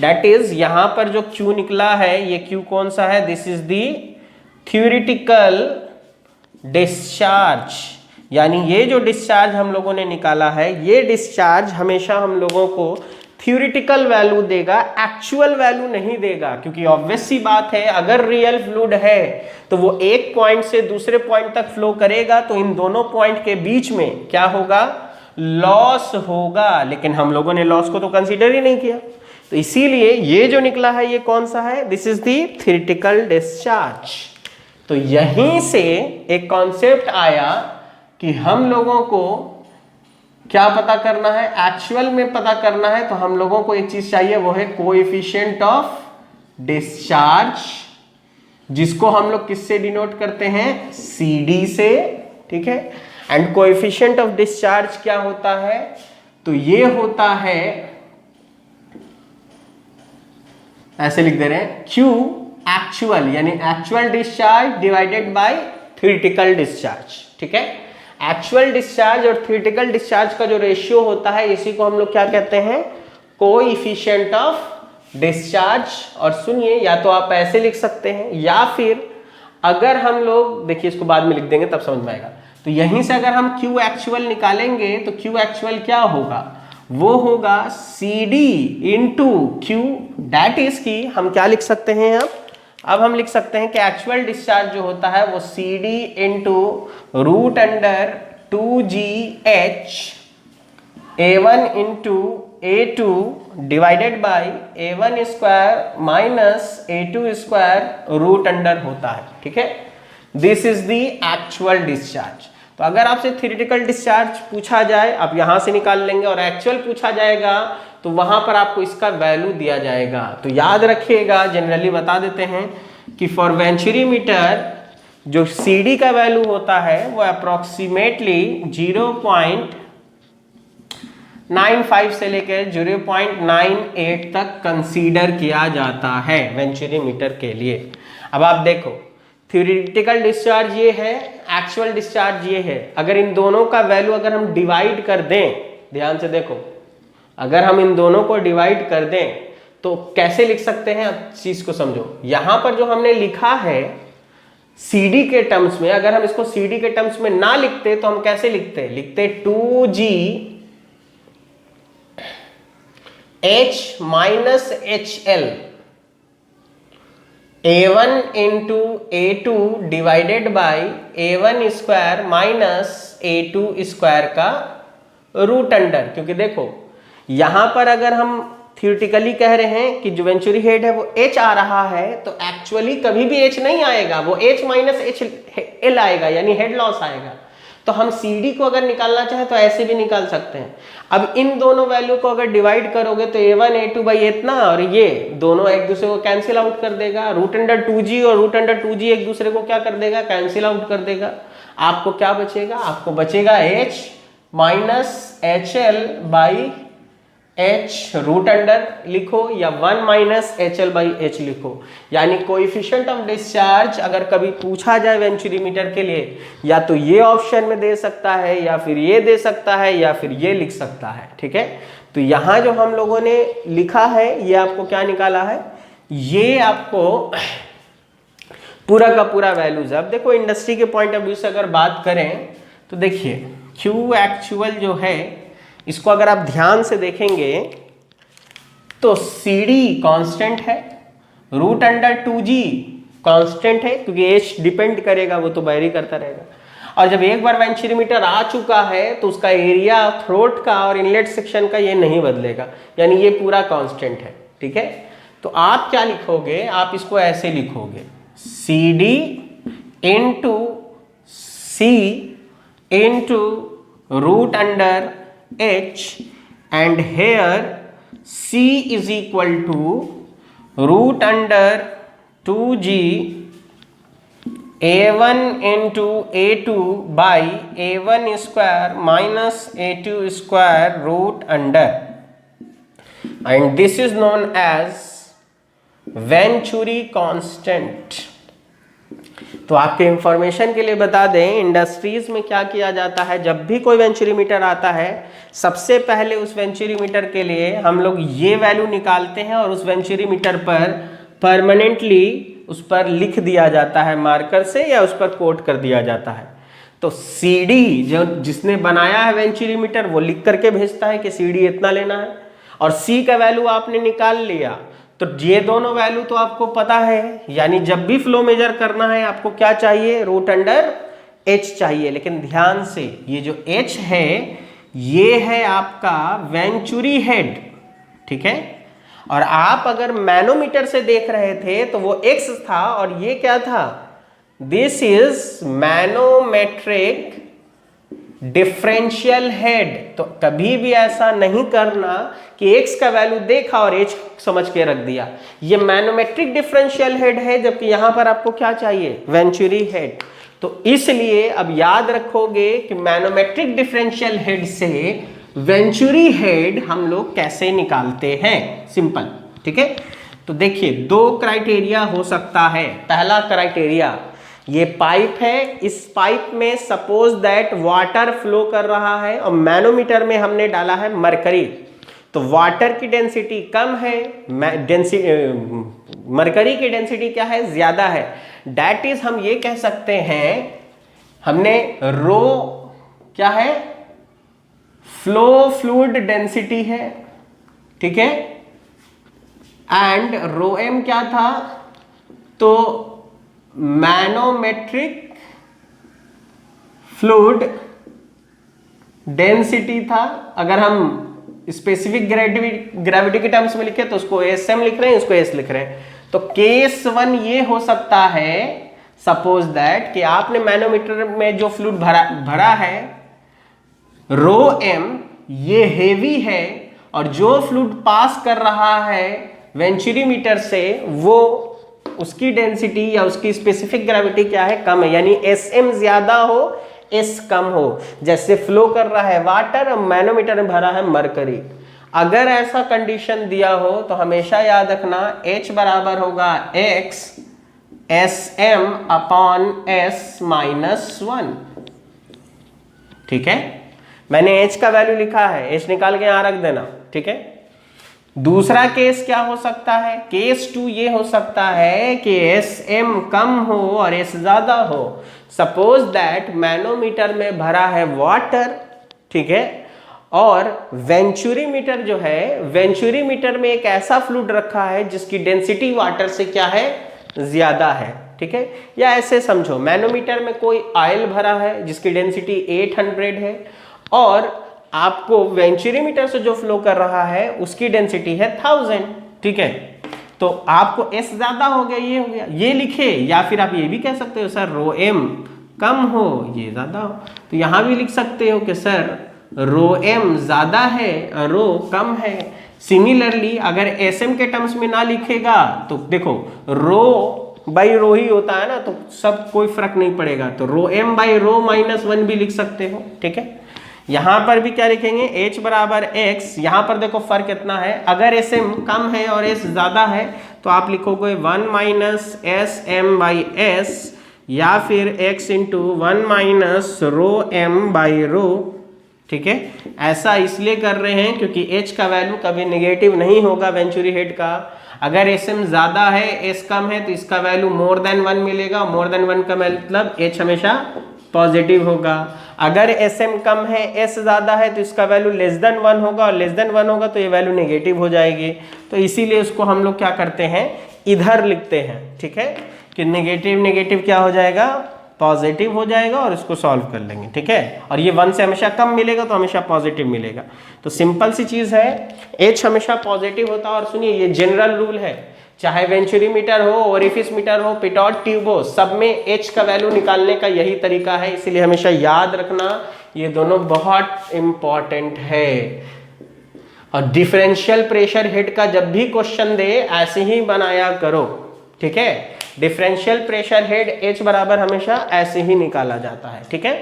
डेट इज यहाँ पर जो Q निकला है, ये Q कौन सा है, this is the theoretical discharge, यानी ये जो डिस्चार्ज हम लोगों ने निकाला है, ये डिस्चार्ज हमेशा हम लोगों को थ्योरेटिकल वैल्यू देगा, एक्चुअल वैल्यू नहीं देगा, क्योंकि ऑब्वियस सी बात है अगर रियल फ्लूइड है तो वो एक पॉइंट से दूसरे पॉइंट तक फ्लो करेगा, तो इन दोनों पॉइंट के बीच में क्या होगा, लॉस होगा, लेकिन हम लोगों ने लॉस को तो कंसीडर ही नहीं किया। तो इसीलिए ये जो निकला है ये कौन सा है, this is the theoretical discharge. तो यहीं से एक कॉन्सेप्ट आया कि हम लोगों को क्या पता करना है, एक्चुअल में पता करना है, तो हम लोगों को एक चीज चाहिए, वो है कोएफिशिएंट ऑफ डिस्चार्ज, जिसको हम लोग किससे डिनोट करते हैं, CD से। ठीक है, एंड कोएफिशिएंट ऑफ डिस्चार्ज क्या होता है, तो ये होता है, ऐसे लिख दे रहे हैं, Q एक्चुअल यानी actual discharge divided by theoretical discharge. ठीक है, एक्चुअल डिस्चार्ज और थ्योरेटिकल डिस्चार्ज का जो रेशियो होता है, इसी को हम लोग क्या कहते हैं, कोएफिशिएंट ऑफ डिस्चार्ज। और सुनिए, या तो आप ऐसे लिख सकते हैं, या फिर अगर हम लोग, देखिए इसको बाद में लिख देंगे तब समझ में आएगा, तो यहीं से अगर हम Q एक्चुअल निकालेंगे तो Q एक्चुअल क्या होगा, वो होगा CD into Q, that is की हम क्या लिख सकते हैं, अब हम लिख सकते हैं कि एक्चुअल डिस्चार्ज जो होता है वो CD into root under 2GH A1 into A2 divided by A1 square minus A2 square root under होता है। ठीक है, this is the actual discharge. तो अगर आपसे थ्योरेटिकल डिस्चार्ज पूछा जाए, आप यहां से निकाल लेंगे, और एक्चुअल पूछा जाएगा तो वहां पर आपको इसका वैल्यू दिया जाएगा। तो याद रखिएगा, जनरली बता देते हैं कि फॉर वेंचुरी मीटर जो CD का वैल्यू होता है वो अप्रोक्सीमेटली 0.95 से लेकर 0.98 तक कंसीडर किया जाता है वेंचुरी मीटर के लिए। अब आप देखो, थ्योरेटिकल डिस्चार्ज ये है, एक्चुअल डिस्चार्ज ये है, अगर इन दोनों का वैल्यू अगर हम डिवाइड कर दें, ध्यान से देखो, अगर हम इन दोनों को डिवाइड कर दें तो कैसे लिख सकते हैं, अब चीज को समझो। यहां पर जो हमने लिखा है CD के टर्म्स में, अगर हम इसको CD के टर्म्स में ना लिखते तो हम कैसे लिखते 2GH minus HL A1 into A2 divided by A1 square minus A2 square का रूट अंडर। क्योंकि देखो यहां पर अगर हम थ्योरेटिकली कह रहे हैं कि जो वेंचुरी हेड है वो H आ रहा है, तो एक्चुअली कभी भी H नहीं आएगा, वो H माइनस HL आएगा, यानी हेड लॉस आएगा। तो तो हम CD को अगर निकालना चाहें तो ऐसे भी निकाल सकते हैं। अब इन दोनों वैल्यू को अगर डिवाइड करोगे तो A1 A2 बाई इतना, और ये दोनों एक दूसरे को कैंसिल आउट कर देगा। √2g और √2g एक दूसरे को क्या कर देगा, कैंसिल आउट कर देगा। आपको क्या बचेगा, आपको बचेगा H minus HL by H, root under लिखो या 1 माइनस HL बाई H लिखो। यानी कोएफिशिएंट ऑफ डिस्चार्ज अगर कभी पूछा जाए वेंचुरीमीटर के लिए, या तो ये ऑप्शन में दे सकता है, या फिर ये दे सकता है, या फिर ये लिख सकता है। ठीक है, तो यहाँ जो हम लोगों ने लिखा है ये आपको क्या निकाला है, ये आपको पूरा का पूरा वैल्यूज। अब देखो इंडस्ट्री के पॉइंट ऑफ व्यू से अगर बात करें तो देखिए Q एक्चुअल जो है, इसको अगर आप ध्यान से देखेंगे तो CD कांस्टेंट है, √2g कांस्टेंट है, क्योंकि H डिपेंड करेगा, वो तो वेरी करता रहेगा। और जब एक बार वेंचुरीमीटर आ चुका है तो उसका एरिया थ्रोट का और इनलेट सेक्शन का ये नहीं बदलेगा, यानी ये पूरा कांस्टेंट है। ठीक है, तो आप क्या लिखोगे, आप इसको ऐसे लिखोगे CD into C into √H, and here C is equal to √2g A1 into A2 by A1 square minus A2 square √, and this is known as Venturi constant। तो आपके इंफॉर्मेशन के लिए बता दें, इंडस्ट्रीज में क्या किया जाता है, जब भी कोई वेंचुरीमीटर आता है सबसे पहले उस वेंचुरीमीटर के लिए हम लोग ये वैल्यू निकालते हैं और उस वेंचुरीमीटर पर परमानेंटली उस पर लिख दिया जाता है मार्कर से, या उस पर कोट कर दिया जाता है। तो CD जो जिसने बनाया है वेंचुरीमीटर वो लिख करके भेजता है कि CD इतना लेना है, और C का वैल्यू आपने निकाल लिया, तो ये दोनों वैल्यू तो आपको पता है। यानी जब भी फ्लो मेजर करना है आपको क्या चाहिए, √H चाहिए। लेकिन ध्यान से, ये जो H है ये है आपका वेंचुरी हेड। ठीक है, और आप अगर मैनोमीटर से देख रहे थे तो वो X था, और ये क्या था, this is manometric differential head. तो कभी भी ऐसा नहीं करना कि X का वैल्यू देखा और H समझ के रख दिया। ये मैनोमेट्रिक डिफरेंशियल हेड है, जबकि यहां पर आपको क्या चाहिए, वेंचुरी हेड। तो इसलिए अब याद रखोगे कि मैनोमेट्रिक डिफरेंशियल हेड से वेंचुरी हेड हम लोग कैसे निकालते हैं, सिंपल। ठीक है, तो देखिए दो क्राइटेरिया हो सकता है। पहला क्राइटेरिया, ये पाइप है, इस पाइप में सपोज दैट वाटर फ्लो कर रहा है और मैनोमीटर में हमने डाला है मरकरी, तो वाटर की डेंसिटी कम है, मरकरी की डेंसिटी क्या है, ज्यादा है। दैट इज हम ये कह सकते हैं, हमने रो क्या है, फ्लो फ्लूइड डेंसिटी है। ठीक है, एंड 𝜌m क्या था, तो मैनोमेट्रिक फ्लूइड डेंसिटी था। अगर हम स्पेसिफिक ग्रेविटी के टर्म्स में लिखे तो उसको SM लिख रहे हैं, इसको S लिख रहे हैं। तो केस 1 ये हो सकता है, सपोज दैट कि आपने मैनोमीटर में जो फ्लूइड भरा है 𝜌m ये हेवी है, और जो फ्लूइड पास कर रहा है वेंचुरीमीटर से वो उसकी डेंसिटी या उसकी स्पेसिफिक ग्रेविटी क्या है, कम है। यानी SM ज्यादा हो S कम हो। जैसे फ्लो कर रहा है वाटर और मैनोमीटर में भरा है मरकरी। अगर ऐसा कंडीशन दिया हो तो हमेशा याद रखना H बराबर होगा X SM upon S minus 1। ठीक है, मैंने H का वैल्यू लिखा है, H निकाल के यहां रख देना। ठीक है, दूसरा केस क्या हो सकता है, केस 2 ये हो सकता है कि SM कम हो और S ज्यादा हो। सपोज दैट मैनोमीटर में भरा है वाटर, ठीक है, और वेंचुरीमीटर जो है, वेंचुरीमीटर में एक ऐसा फ्लूइड रखा है जिसकी डेंसिटी वाटर से क्या है, ज्यादा है। ठीक है, या ऐसे समझो मैनोमीटर में कोई ऑयल भरा है जिसकी डेंसिटी 800 है, और आपको वेंचुरीमीटर से जो फ्लो कर रहा है उसकी डेंसिटी है 1000। ठीक है, तो आपको S ज्यादा हो गया, ये हो गया, ये लिखे। या फिर आप ये भी कह सकते हो सर 𝜌m कम हो, ये ज़्यादा हो। तो यहाँ भी लिख सकते हो कि सर रो एम ज़्यादा है और रो कम है। सिमिलरली अगर एस एम के टर्म्स में ना लिखेगा तो देखो रो बाई रो ही होता है ना, तो सब कोई फर्क नहीं पड़ेगा, तो रो एम बाई रो -1 भी लिख सकते हो, ठीक है। यहाँ पर भी क्या लिखेंगे, h बराबर x, यहाँ पर देखो फर्क कितना है, अगर एस एम कम है और s ज़्यादा है तो आप लिखोगे 1 minus S M by S, या फिर x into 1 minus rho M by rho, ठीक है। ऐसा इसलिए कर रहे हैं क्योंकि h का वैल्यू कभी नेगेटिव नहीं होगा वेंचुरी हेड का। अगर sm ज़्यादा है s कम है तो इसका वैल्यू मोर देन 1 मिलेगा, मोर देन 1 का मतलब h हमेशा पॉजिटिव होगा। अगर sm कम है s ज़्यादा है तो इसका वैल्यू लेस देन 1 होगा, और लेस देन 1 होगा तो ये वैल्यू नेगेटिव हो जाएगी। तो इसीलिए उसको हम लोग क्या करते हैं, इधर लिखते हैं, ठीक है, कि नेगेटिव नेगेटिव क्या हो जाएगा, पॉजिटिव हो जाएगा, और इसको सॉल्व कर लेंगे, ठीक है। और ये 1 से हमेशा कम मिलेगा तो हमेशा पॉजिटिव मिलेगा। तो सिंपल सी चीज़ है, h हमेशा पॉजिटिव होता है। और सुनिए ये जनरल रूल है, चाहे वेंचुरी मीटर हो, ओरिफिस मीटर हो, पिटॉट ट्यूब हो, सब में h का वैल्यू निकालने का यही तरीका है। इसीलिए हमेशा याद रखना ये दोनों बहुत इंपॉर्टेंट है। और डिफरेंशियल प्रेशर हेड का जब भी क्वेश्चन दे ऐसे ही बनाया करो, ठीक है। डिफरेंशियल प्रेशर हेड h बराबर हमेशा ऐसे ही निकाला जाता है, ठीक है।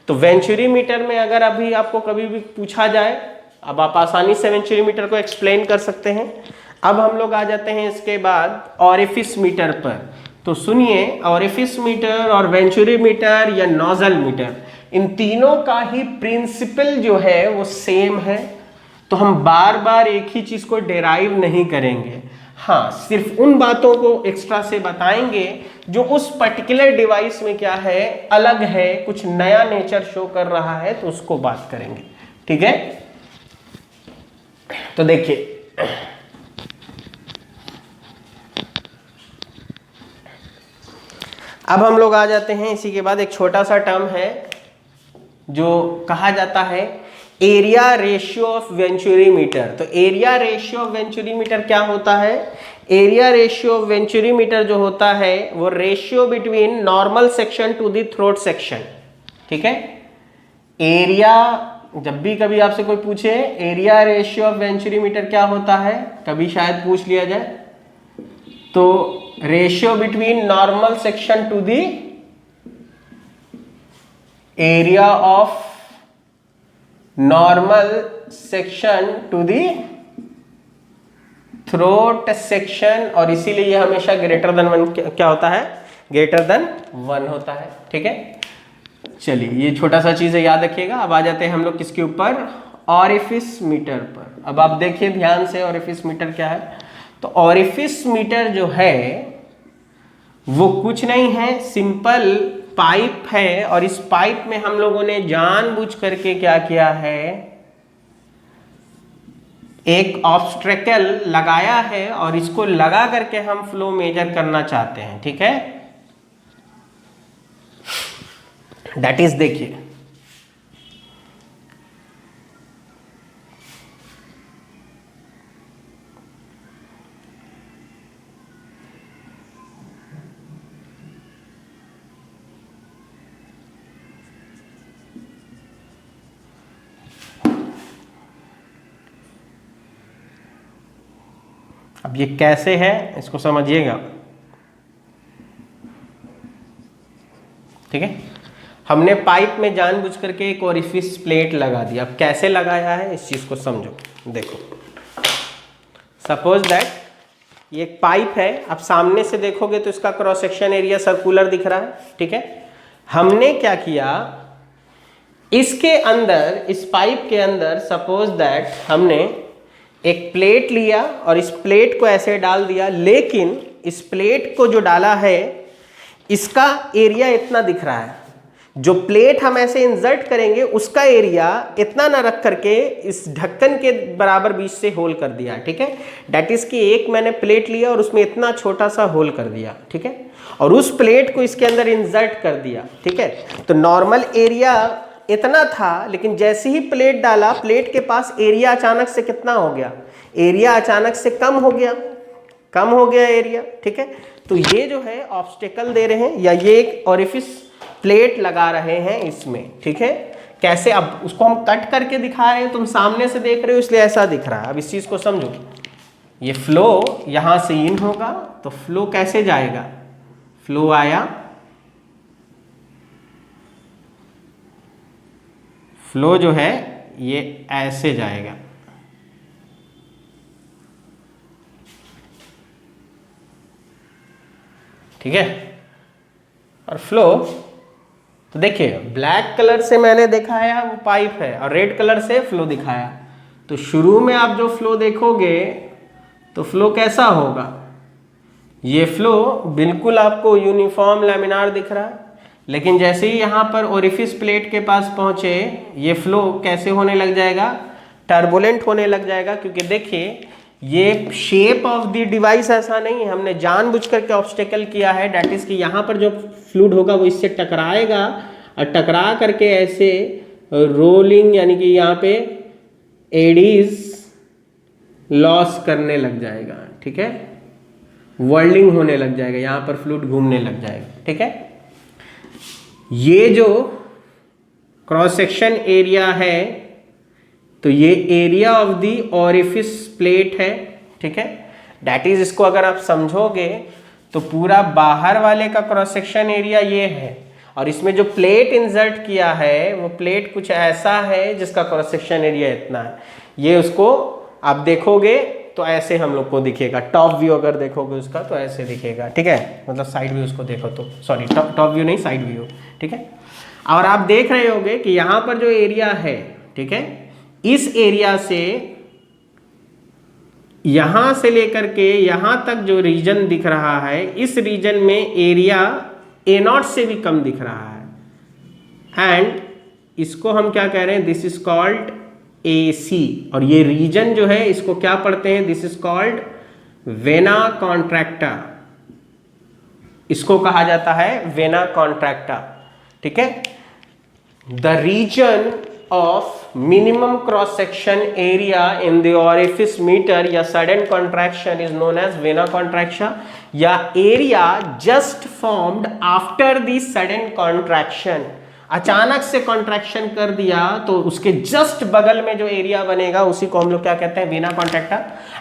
तो वेंचुरी मीटर में अगर अभी आपको कभी भी पूछा जाए, अब आप आसानी से वेंचुरी मीटर को एक्सप्लेन कर सकते हैं। अब हम लोग आ जाते हैं इसके बाद ऑरिफिस मीटर पर। तो सुनिए, ऑरिफिस मीटर और वेंचुरी मीटर या नोजल मीटर, इन तीनों का ही प्रिंसिपल जो है वो सेम है। तो हम बार बार एक ही चीज को डेराइव नहीं करेंगे, हाँ सिर्फ उन बातों को एक्स्ट्रा से बताएंगे जो उस पर्टिकुलर डिवाइस में क्या है, अलग है, कुछ नया नेचर शो कर रहा है, तो उसको बात करेंगे, ठीक है। तो देखिए अब हम लोग आ जाते हैं, इसी के बाद एक छोटा सा टर्म है जो कहा जाता है area ratio of venturi meter. तो area ratio of venturi meter क्या होता है, area ratio of venturi meter जो होता है वो ratio between normal section to the throat section, ठीक है। एरिया, जब भी कभी आपसे कोई पूछे area ratio of venturi meter क्या होता है, कभी शायद पूछ लिया जाए, तो ratio between normal section to the area of normal section to the throat section, और इसीलिए ये हमेशा ग्रेटर देन 1 क्या होता है, ग्रेटर देन 1 होता है, ठीक है। चलिए ये छोटा सा चीज है, याद रखिएगा। अब आ जाते हैं हम लोग किसके ऊपर, ऑरिफिस मीटर पर। अब आप देखिए ध्यान से ऑरिफिस मीटर क्या है। तो ऑरिफिस मीटर जो है वो कुछ नहीं है, सिंपल पाइप है, और इस पाइप में हम लोगों ने जानबूझ करके क्या किया है, एक ऑब्स्ट्रैकल लगाया है, और इसको लगा करके हम फ्लो मेजर करना चाहते हैं, ठीक है। दैट इज, देखिए अब ये कैसे है इसको समझिएगा, ठीक है। हमने पाइप में जानबूझ करके एक ओरिफिस प्लेट लगा दिया। अब कैसे लगाया है इस चीज को समझो। देखो सपोज दैट ये एक पाइप है, आप सामने से देखोगे तो इसका क्रॉस सेक्शन एरिया सर्कुलर दिख रहा है, ठीक है। हमने क्या किया, इसके अंदर, इस पाइप के अंदर सपोज दैट हमने एक प्लेट लिया और इस प्लेट को ऐसे डाल दिया, लेकिन इस प्लेट को जो डाला है इसका एरिया इतना दिख रहा है, जो प्लेट हम ऐसे इंसर्ट करेंगे उसका एरिया इतना ना रख करके इस ढक्कन के बराबर बीच से होल कर दिया, ठीक है। डेट इज कि एक मैंने प्लेट लिया और उसमें इतना छोटा सा होल कर दिया, ठीक है, और उस प्लेट को इसके अंदर इंसर्ट कर दिया, ठीक है। तो नॉर्मल एरिया इतना था, लेकिन जैसे ही प्लेट डाला, प्लेट के पास एरिया अचानक से कितना हो गया, एरिया अचानक से कम हो गया, एरिया, ठीक है। तो ये जो है ऑब्स्टेकल दे रहे हैं, या ये एक ओरिफिस प्लेट लगा रहे हैं इसमें, ठीक है। कैसे, अब उसको हम कट करके दिखा रहे हैं, तुम सामने से देख रहे हो इसलिए ऐसा दिख रहा है। अब इस चीज को समझो, ये फ्लो यहां से इन होगा तो फ्लो कैसे जाएगा, फ्लो आया, फ्लो जो है ये ऐसे जाएगा, ठीक है। और फ्लो तो देखिए ब्लैक कलर से मैंने दिखाया वो पाइप है और रेड कलर से फ्लो दिखाया। तो शुरू में आप जो फ्लो देखोगे तो फ्लो कैसा होगा, ये फ्लो बिल्कुल आपको यूनिफॉर्म लैमिनार दिख रहा है। लेकिन जैसे ही यहाँ पर ओरिफिस प्लेट के पास पहुंचे ये फ्लो कैसे होने लग जाएगा, टर्बुलेंट होने लग जाएगा। क्योंकि देखिए ये शेप ऑफ द डिवाइस ऐसा नहीं है, हमने जानबूझ करके ऑब्स्टेकल किया है। डैट इज कि यहाँ पर जो फ्लूइड होगा वो इससे टकराएगा और टकरा करके ऐसे रोलिंग यानी कि यहाँ पे एडीज लॉस करने लग जाएगा, ठीक है, वर्लिंग होने लग जाएगा, यहाँ पर फ्लूइड घूमने लग जाएगा, ठीक है। ये जो क्रॉस सेक्शन एरिया है तो ये area of the orifice plate है, ठीक है। दैट इज इसको अगर आप समझोगे तो पूरा बाहर वाले का क्रॉस सेक्शन एरिया ये है और इसमें जो प्लेट इंसर्ट किया है वो प्लेट कुछ ऐसा है जिसका क्रॉस सेक्शन एरिया इतना है। ये उसको आप देखोगे तो ऐसे हम लोग को दिखेगा, टॉप व्यू अगर देखोगे उसका तो ऐसे दिखेगा, ठीक है, मतलब साइड व्यू उसको देखो तो, सॉरी टॉप व्यू नहीं साइड व्यू, ठीक है। और आप देख रहे होगे कि यहाँ पर जो एरिया है, ठीक है, इस एरिया से यहां से लेकर के यहां तक जो रीजन दिख रहा है, इस रीजन में एरिया A0 से भी कम दिख रहा है एंड इसको हम क्या कह रहे हैं, दिस इज कॉल्ड AC। और ये रीजन जो है इसको क्या पढ़ते हैं, this is called vena contracta, इसको कहा जाता है वेना कॉन्ट्रैक्टा, ठीक है। The reason of minimum cross section area in the orifice meter या sudden contraction is known as vena contracta या area just formed after the sudden contraction। अचानक से कॉन्ट्रैक्शन कर दिया तो उसके जस्ट बगल में जो एरिया बनेगा उसी को हम लोग क्या कहते हैं, vena contracta.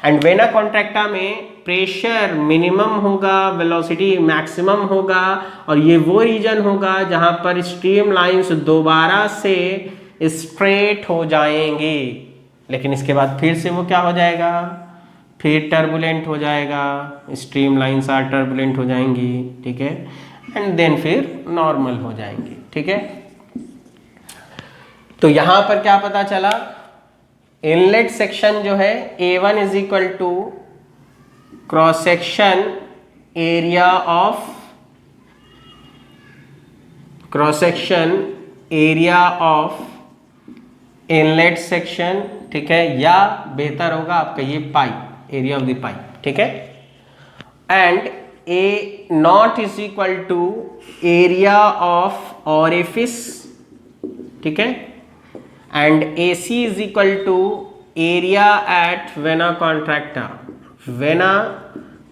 And vena contracta में प्रेशर मिनिमम होगा, वेलोसिटी मैक्सिमम होगा और ये वो रीजन होगा जहां पर स्ट्रीम लाइंस दोबारा से स्ट्रेट हो जाएंगे। लेकिन इसके बाद फिर से वो क्या हो जाएगा, फिर टर्बुलेंट हो जाएगा, स्ट्रीम लाइंस आर टर्बुलेंट हो जाएंगी, ठीक है, एंड देन फिर नॉर्मल हो जाएंगी, ठीक है। तो यहां पर क्या पता चला, इनलेट सेक्शन जो है A1 is equal to cross section area of inlet section, ठीक है, या बेहतर होगा आपका ये pipe, area of the pipe, ठीक है। And A0 is equal to area of orifice, ठीक है, and AC is equal to area at vena contracta, vena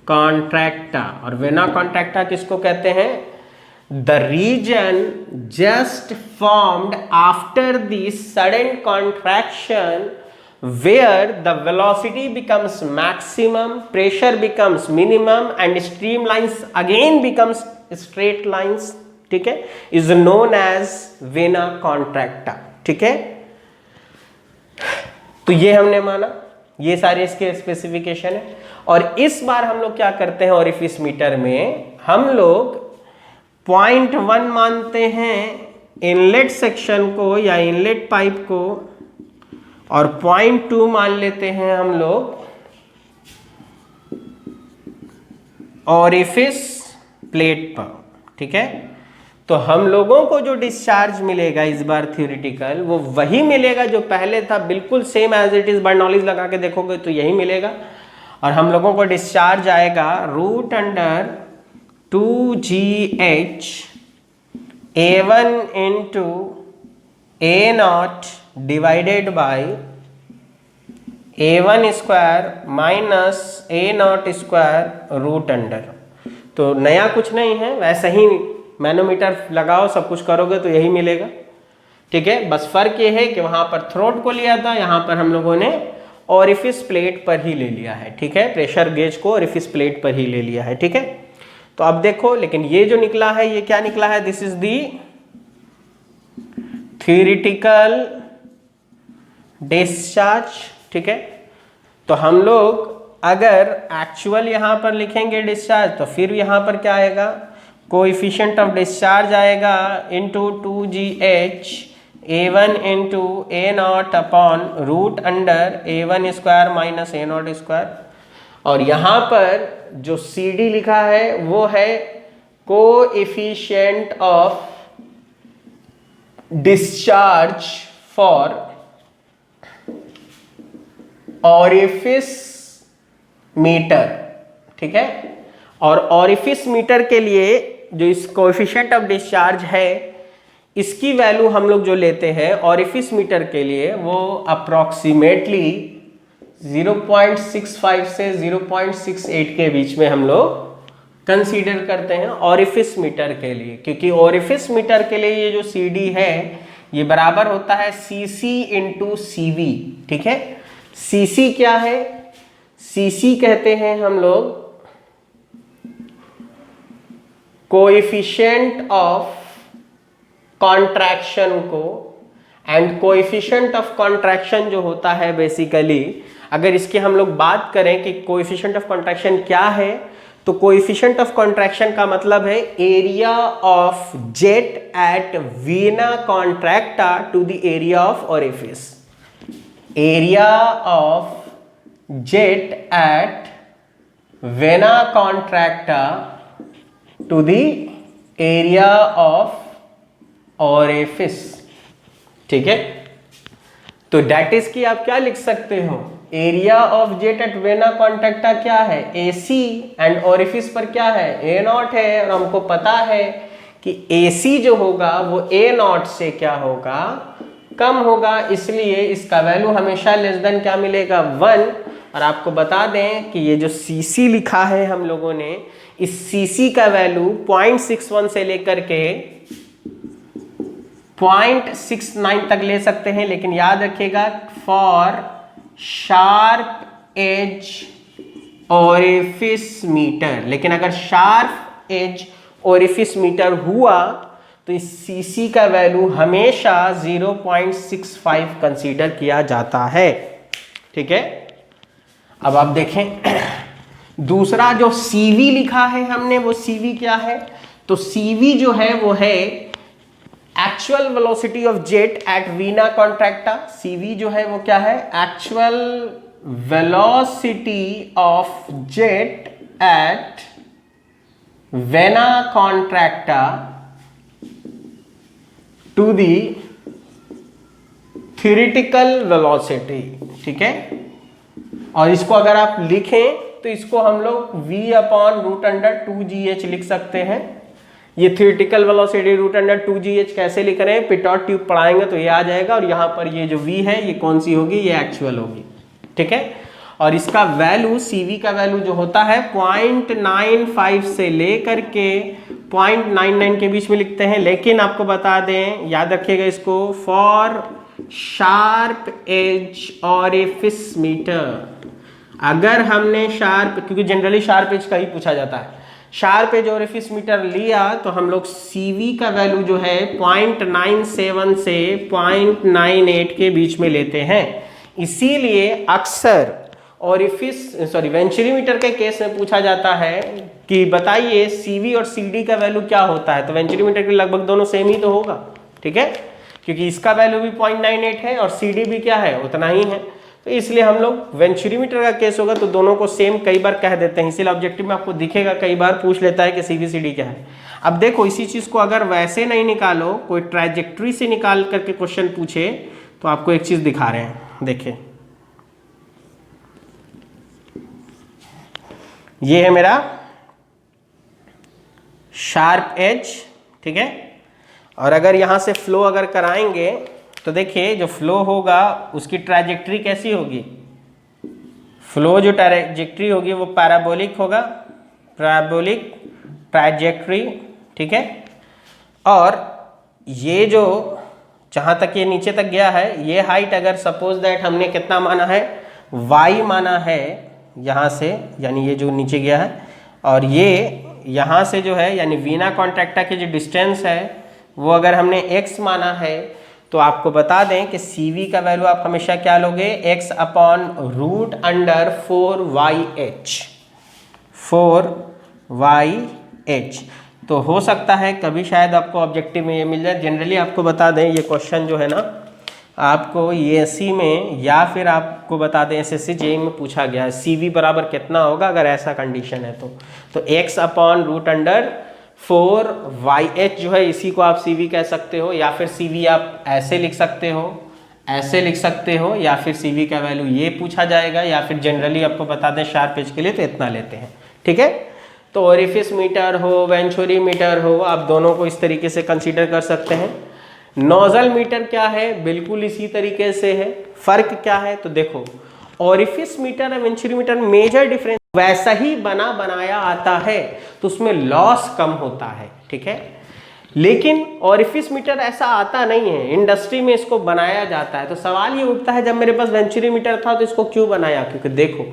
contracta. और वेना कॉन्ट्रैक्टा किसको कहते हैं, the region just formed after the sudden contraction where the velocity becomes maximum, pressure becomes minimum and streamlines again becomes straight lines, ठीक है, is known as vena contracta, ठीक है। तो ये हमने माना, ये सारे इसके स्पेसिफिकेशन है। और इस बार हम लोग क्या करते हैं, ओरिफिस मीटर में हम लोग 0.1 मानते हैं इनलेट सेक्शन को या इनलेट पाइप को और 0.2 मान लेते हैं हम लोग ओरिफिस प्लेट पर, ठीक है। तो हम लोगों को जो डिस्चार्ज मिलेगा इस बार थ्योरेटिकल वो वही मिलेगा जो पहले था, बिल्कुल same as it is, but knowledge लगा के देखोगे तो यही मिलेगा। और हम लोगों को डिस्चार्ज आएगा root under 2GH A1 into A0 divided by A1 square minus A0 square root under. तो नया कुछ नहीं है, वैसा ही मैनोमीटर लगाओ, सब कुछ करोगे तो यही मिलेगा। ठीक है, बस फर्क ये है कि वहां पर थ्रोट को लिया था, यहाँ पर हम लोगों ने ओरिफिस प्लेट पर ही ले लिया है। ठीक है, प्रेशर गेज को ओरिफिस प्लेट पर ही ले लिया है। ठीक है, तो अब देखो, लेकिन ये जो निकला है ये क्या निकला है? This is the theoretical discharge. ठीक है, तो हम लोग अगर एक्चुअल यहां पर लिखेंगे डिस्चार्ज तो फिर यहां पर क्या आएगा? कोएफिशिएंट ऑफ डिस्चार्ज आएगा into 2GH A1 into A0 upon root under A1 square minus A0 square. और यहां पर जो CD लिखा है वो है coefficient of discharge for orifice meter. ठीक है, और ऑरिफिस मीटर के लिए जो इस कोएफिशिएंट ऑफ डिस्चार्ज है इसकी वैल्यू हम लोग जो लेते हैं ऑरिफिस मीटर के लिए वो अप्रॉक्सीमेटली 0.65 से 0.68 के बीच में हम लोग कंसीडर करते हैं ऑरिफिस मीटर के लिए, क्योंकि ऑरिफिस मीटर के लिए ये जो CD है ये बराबर होता है CC इंटू CV। ठीक है, CC क्या है? CC कहते हैं हम लोग कोएफिशिएंट ऑफ कॉन्ट्रैक्शन को, एंड कोएफिशिएंट ऑफ कॉन्ट्रैक्शन जो होता है बेसिकली, अगर इसकी हम लोग बात करें कि कोएफिशिएंट ऑफ कॉन्ट्रैक्शन क्या है, तो कोएफिशिएंट ऑफ कॉन्ट्रैक्शन का मतलब है area of jet at vena contracta to the area of orifice. Area of jet at vena contracta to the area of orifice। ठीक है, तो डेट इज की आप क्या लिख सकते हो? Area of jet at vena contracta क्या है? AC, एंड ओरिफिस पर क्या है? A0 है, और हमको पता है कि AC जो होगा वो A0 से क्या होगा? कम होगा, इसलिए इसका वैल्यू हमेशा लेस देन क्या मिलेगा? 1। और आपको बता दें कि ये जो CC लिखा है हम लोगों ने, इस CC का वैल्यू 0.61 से लेकर के 0.69 तक ले सकते हैं, लेकिन याद रखिएगा for sharp edge orifice meter. लेकिन अगर शार्प एज ओरिफिस मीटर हुआ तो इस CC का वैल्यू हमेशा 0.65 कंसीडर किया जाता है। ठीक है, अब आप देखें दूसरा जो CV लिखा है हमने, वो CV क्या है? तो CV जो है वो है actual velocity of jet at vena contracta. CV जो है वो क्या है? Actual velocity of jet at vena contracta to the theoretical velocity. ठीक है, और इसको अगर आप लिखें तो इसको हम लोग V upon root under 2GH लिख सकते हैं। ये theoretical velocity root under 2GH कैसे लिख रहे हैं? पिटॉट ट्यूब पढ़ाएंगे तो ये आ जाएगा, और यहाँ पर ये जो V है ये कौन सी होगी? ये एक्चुअल होगी। ठीक है, और इसका वैल्यू CV का वैल्यू जो होता है 0.95 से लेकर के 0.99 के बीच में लिखते हैं। लेकिन आपको बता दें, याद रखिएगा इसको, for sharp edge orifice meter, अगर हमने शार्प, क्योंकि जनरली शार्प एज का ही पूछा जाता है, शार्प एज ओरिफिस मीटर लिया तो हम लोग CV का वैल्यू जो है 0.97 से 0.98 के बीच में लेते हैं। इसीलिए अक्सर वेंचुरीमीटर के केस में पूछा जाता है कि बताइए CV और CD का वैल्यू क्या होता है, तो वेंचुरीमीटर के लगभग दोनों सेम ही तो होगा। ठीक है, क्योंकि इसका वैल्यू भी 0.98 है और CD भी क्या है? उतना ही है। तो इसलिए हम लोग वेंचुरीमीटर का केस होगा तो दोनों को सेम कई बार कह देते हैं, इसीलिए ऑब्जेक्टिव में आपको दिखेगा कई बार पूछ लेता है कि CV CD क्या है। अब देखो, इसी चीज को अगर वैसे नहीं निकालो, कोई ट्रैजेक्टरी से निकाल करके क्वेश्चन पूछे तो आपको एक चीज दिखा रहे हैं, देखिए ये है मेरा शार्प एज। ठीक है, और अगर यहां से फ्लो अगर कराएंगे तो देखिए जो फ्लो होगा उसकी ट्रैजेक्टरी कैसी होगी? फ्लो जो ट्रैजेक्टरी होगी वो पैराबोलिक होगा, पैराबोलिक ट्रैजेक्टरी। ठीक है, और ये जो जहाँ तक ये नीचे तक गया है, ये हाइट अगर सपोज दैट हमने कितना माना है, y माना है यहाँ से, यानी ये जो नीचे गया है, और ये यहाँ से जो है यानी वीना कॉन्ट्रैक्टा की जो डिस्टेंस है वो अगर हमने x माना है, तो आपको बता दें कि CV का वैल्यू आप हमेशा क्या लोगे, x upon root under 4YH। तो हो सकता है कभी शायद आपको ऑब्जेक्टिव में ये मिल जाए। जनरली आपको बता दें ये क्वेश्चन जो है ना आपको एएससी में या फिर आपको बता दें एसएससी जेईई में पूछा गया है, CV बराबर कितना होगा अगर ऐसा कंडीशन है तो x upon root under 4YH जो है इसी को आप CV कह सकते हो, या फिर CV आप ऐसे लिख सकते हो, ऐसे लिख सकते हो, या फिर CV का वैल्यू ये पूछा जाएगा, या फिर जनरली आपको बता दें शार्प एज के लिए तो इतना लेते हैं। ठीक है, तो ओरिफिस मीटर हो, वेंचुरी मीटर हो, आप दोनों को इस तरीके से कंसीडर कर सकते हैं। नोजल मीटर क्या है, बिल्कुल इसी तरीके से है। फर्क क्या है तो देखो, ओरिफिस मीटर और वेंचुरी मीटर मेजर डिफरेंस वैसा ही बनाया आता है तो उसमें लॉस कम होता है। ठीक है, लेकिन ओरिफिस मीटर ऐसा आता नहीं है, इंडस्ट्री में इसको बनाया जाता है। तो सवाल ये उठता है जब मेरे पास वेंचुरी मीटर था तो इसको क्यों बनाया, क्योंकि देखो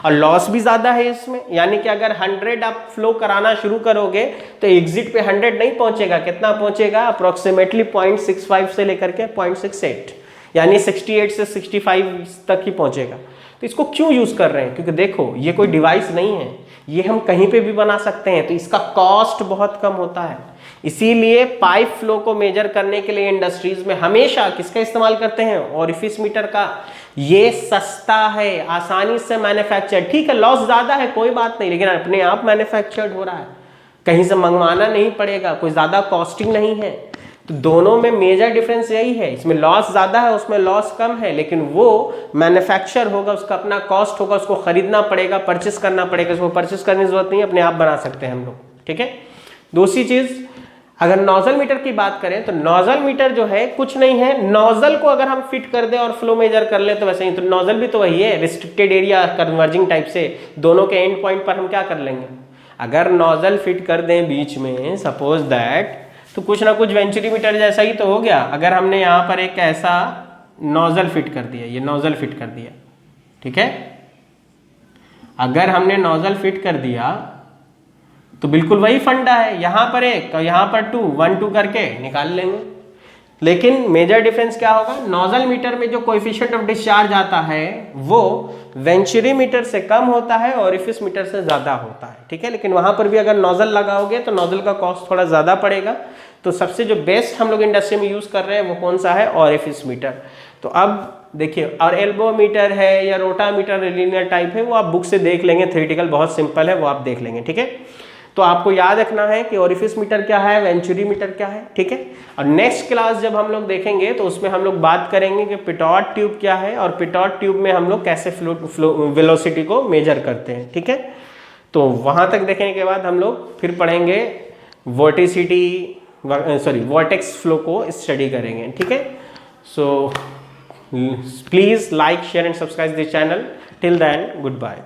और लॉस भी ज़्यादा है इसमें, यानी कि अगर 100 आप फ्लो कराना शुरू करोगे तो एग्जिट पे 100 नहीं पहुंचेगा, कितना पहुंचेगा, अप्रोक्सीमेटली 0.65 से लेकर के 0.68, यानी 68 से 65 तक ही पहुंचेगा। तो इसको क्यों यूज़ कर रहे हैं, क्योंकि देखो ये कोई डिवाइस नहीं है, ये हम कहीं पे भी बना सकते हैं, तो इसका कॉस्ट बहुत कम होता है। इसीलिए पाइप फ्लो को मेजर करने के लिए इंडस्ट्रीज में हमेशा किसका इस्तेमाल करते हैं, ओरिफिस मीटर का। ये सस्ता है, आसानी से मैन्युफैक्चर, ठीक है लॉस ज्यादा है कोई बात नहीं, लेकिन अपने आप मैन्युफैक्चर्ड हो रहा है, कहीं से मंगवाना नहीं पड़ेगा, कोई ज्यादा कॉस्टिंग नहीं है। तो दोनों में मेजर डिफरेंस यही है, इसमें लॉस ज्यादा है उसमें लॉस कम है, लेकिन वो मैन्युफैक्चर होगा, उसका अपना कॉस्ट होगा, उसको खरीदना पड़ेगा, परचेस करना पड़ेगा, उसको परचेस करने की जरूरत नहीं है, अपने आप बना सकते हैं हम लोग। ठीक है, दूसरी चीज अगर नोजल मीटर की बात करें तो नोजल मीटर जो है कुछ नहीं है, नोजल को अगर हम फिट कर दें और फ्लो मेजर कर लें तो वैसे ही, तो नोजल भी तो वही है, रिस्ट्रिक्टेड एरिया कन्वर्जिंग टाइप से, दोनों के एंड पॉइंट पर हम क्या कर लेंगे, अगर नोजल फिट कर दें बीच में सपोज दैट, तो कुछ ना कुछ वेंचुरी मीटर जैसा ही तो हो गया। अगर हमने यहाँ पर एक ऐसा नोजल फिट कर दिया, ये नोजल फिट कर दिया, ठीक है, अगर हमने नोजल फिट कर दिया तो बिल्कुल वही फंडा है, यहां पर एक और यहां पर 2, 1 2 करके निकाल लेंगे। लेकिन मेजर डिफरेंस क्या होगा, नोजल मीटर में जो कोएफिशिएंट ऑफ डिस्चार्ज आता है वो वेंचुरी मीटर से कम होता है, ओरिफिस मीटर से ज्यादा होता है। ठीक है, लेकिन वहां पर भी अगर नोजल लगाओगे तो नोजल का कॉस्ट थोड़ा ज्यादा पड़ेगा। तो सबसे जो बेस्ट हम लोग इंडस्ट्री में यूज कर रहे हैं वो कौन सा है, ओरिफिस मीटर। तो अब देखिए, और एल्बो मीटर है या रोटा मीटर लीनियर टाइप है, वो आप बुक से देख लेंगे, थ्योरेटिकल बहुत सिंपल है, वो आप देख लेंगे। ठीक है, तो आपको याद रखना है कि ओरिफिस मीटर क्या है, वेंचुरी मीटर क्या है। ठीक है, और नेक्स्ट क्लास जब हम लोग देखेंगे तो उसमें हम लोग बात करेंगे कि पिटॉट ट्यूब क्या है और पिटॉट ट्यूब में हम लोग कैसे फ्लो वेलोसिटी को मेजर करते हैं। ठीक है, तो वहां तक देखने के बाद हम लोग फिर पढ़ेंगे वोर्टेक्स फ्लो को स्टडी करेंगे। ठीक है, so please like share and subscribe this channel. Till then good bye.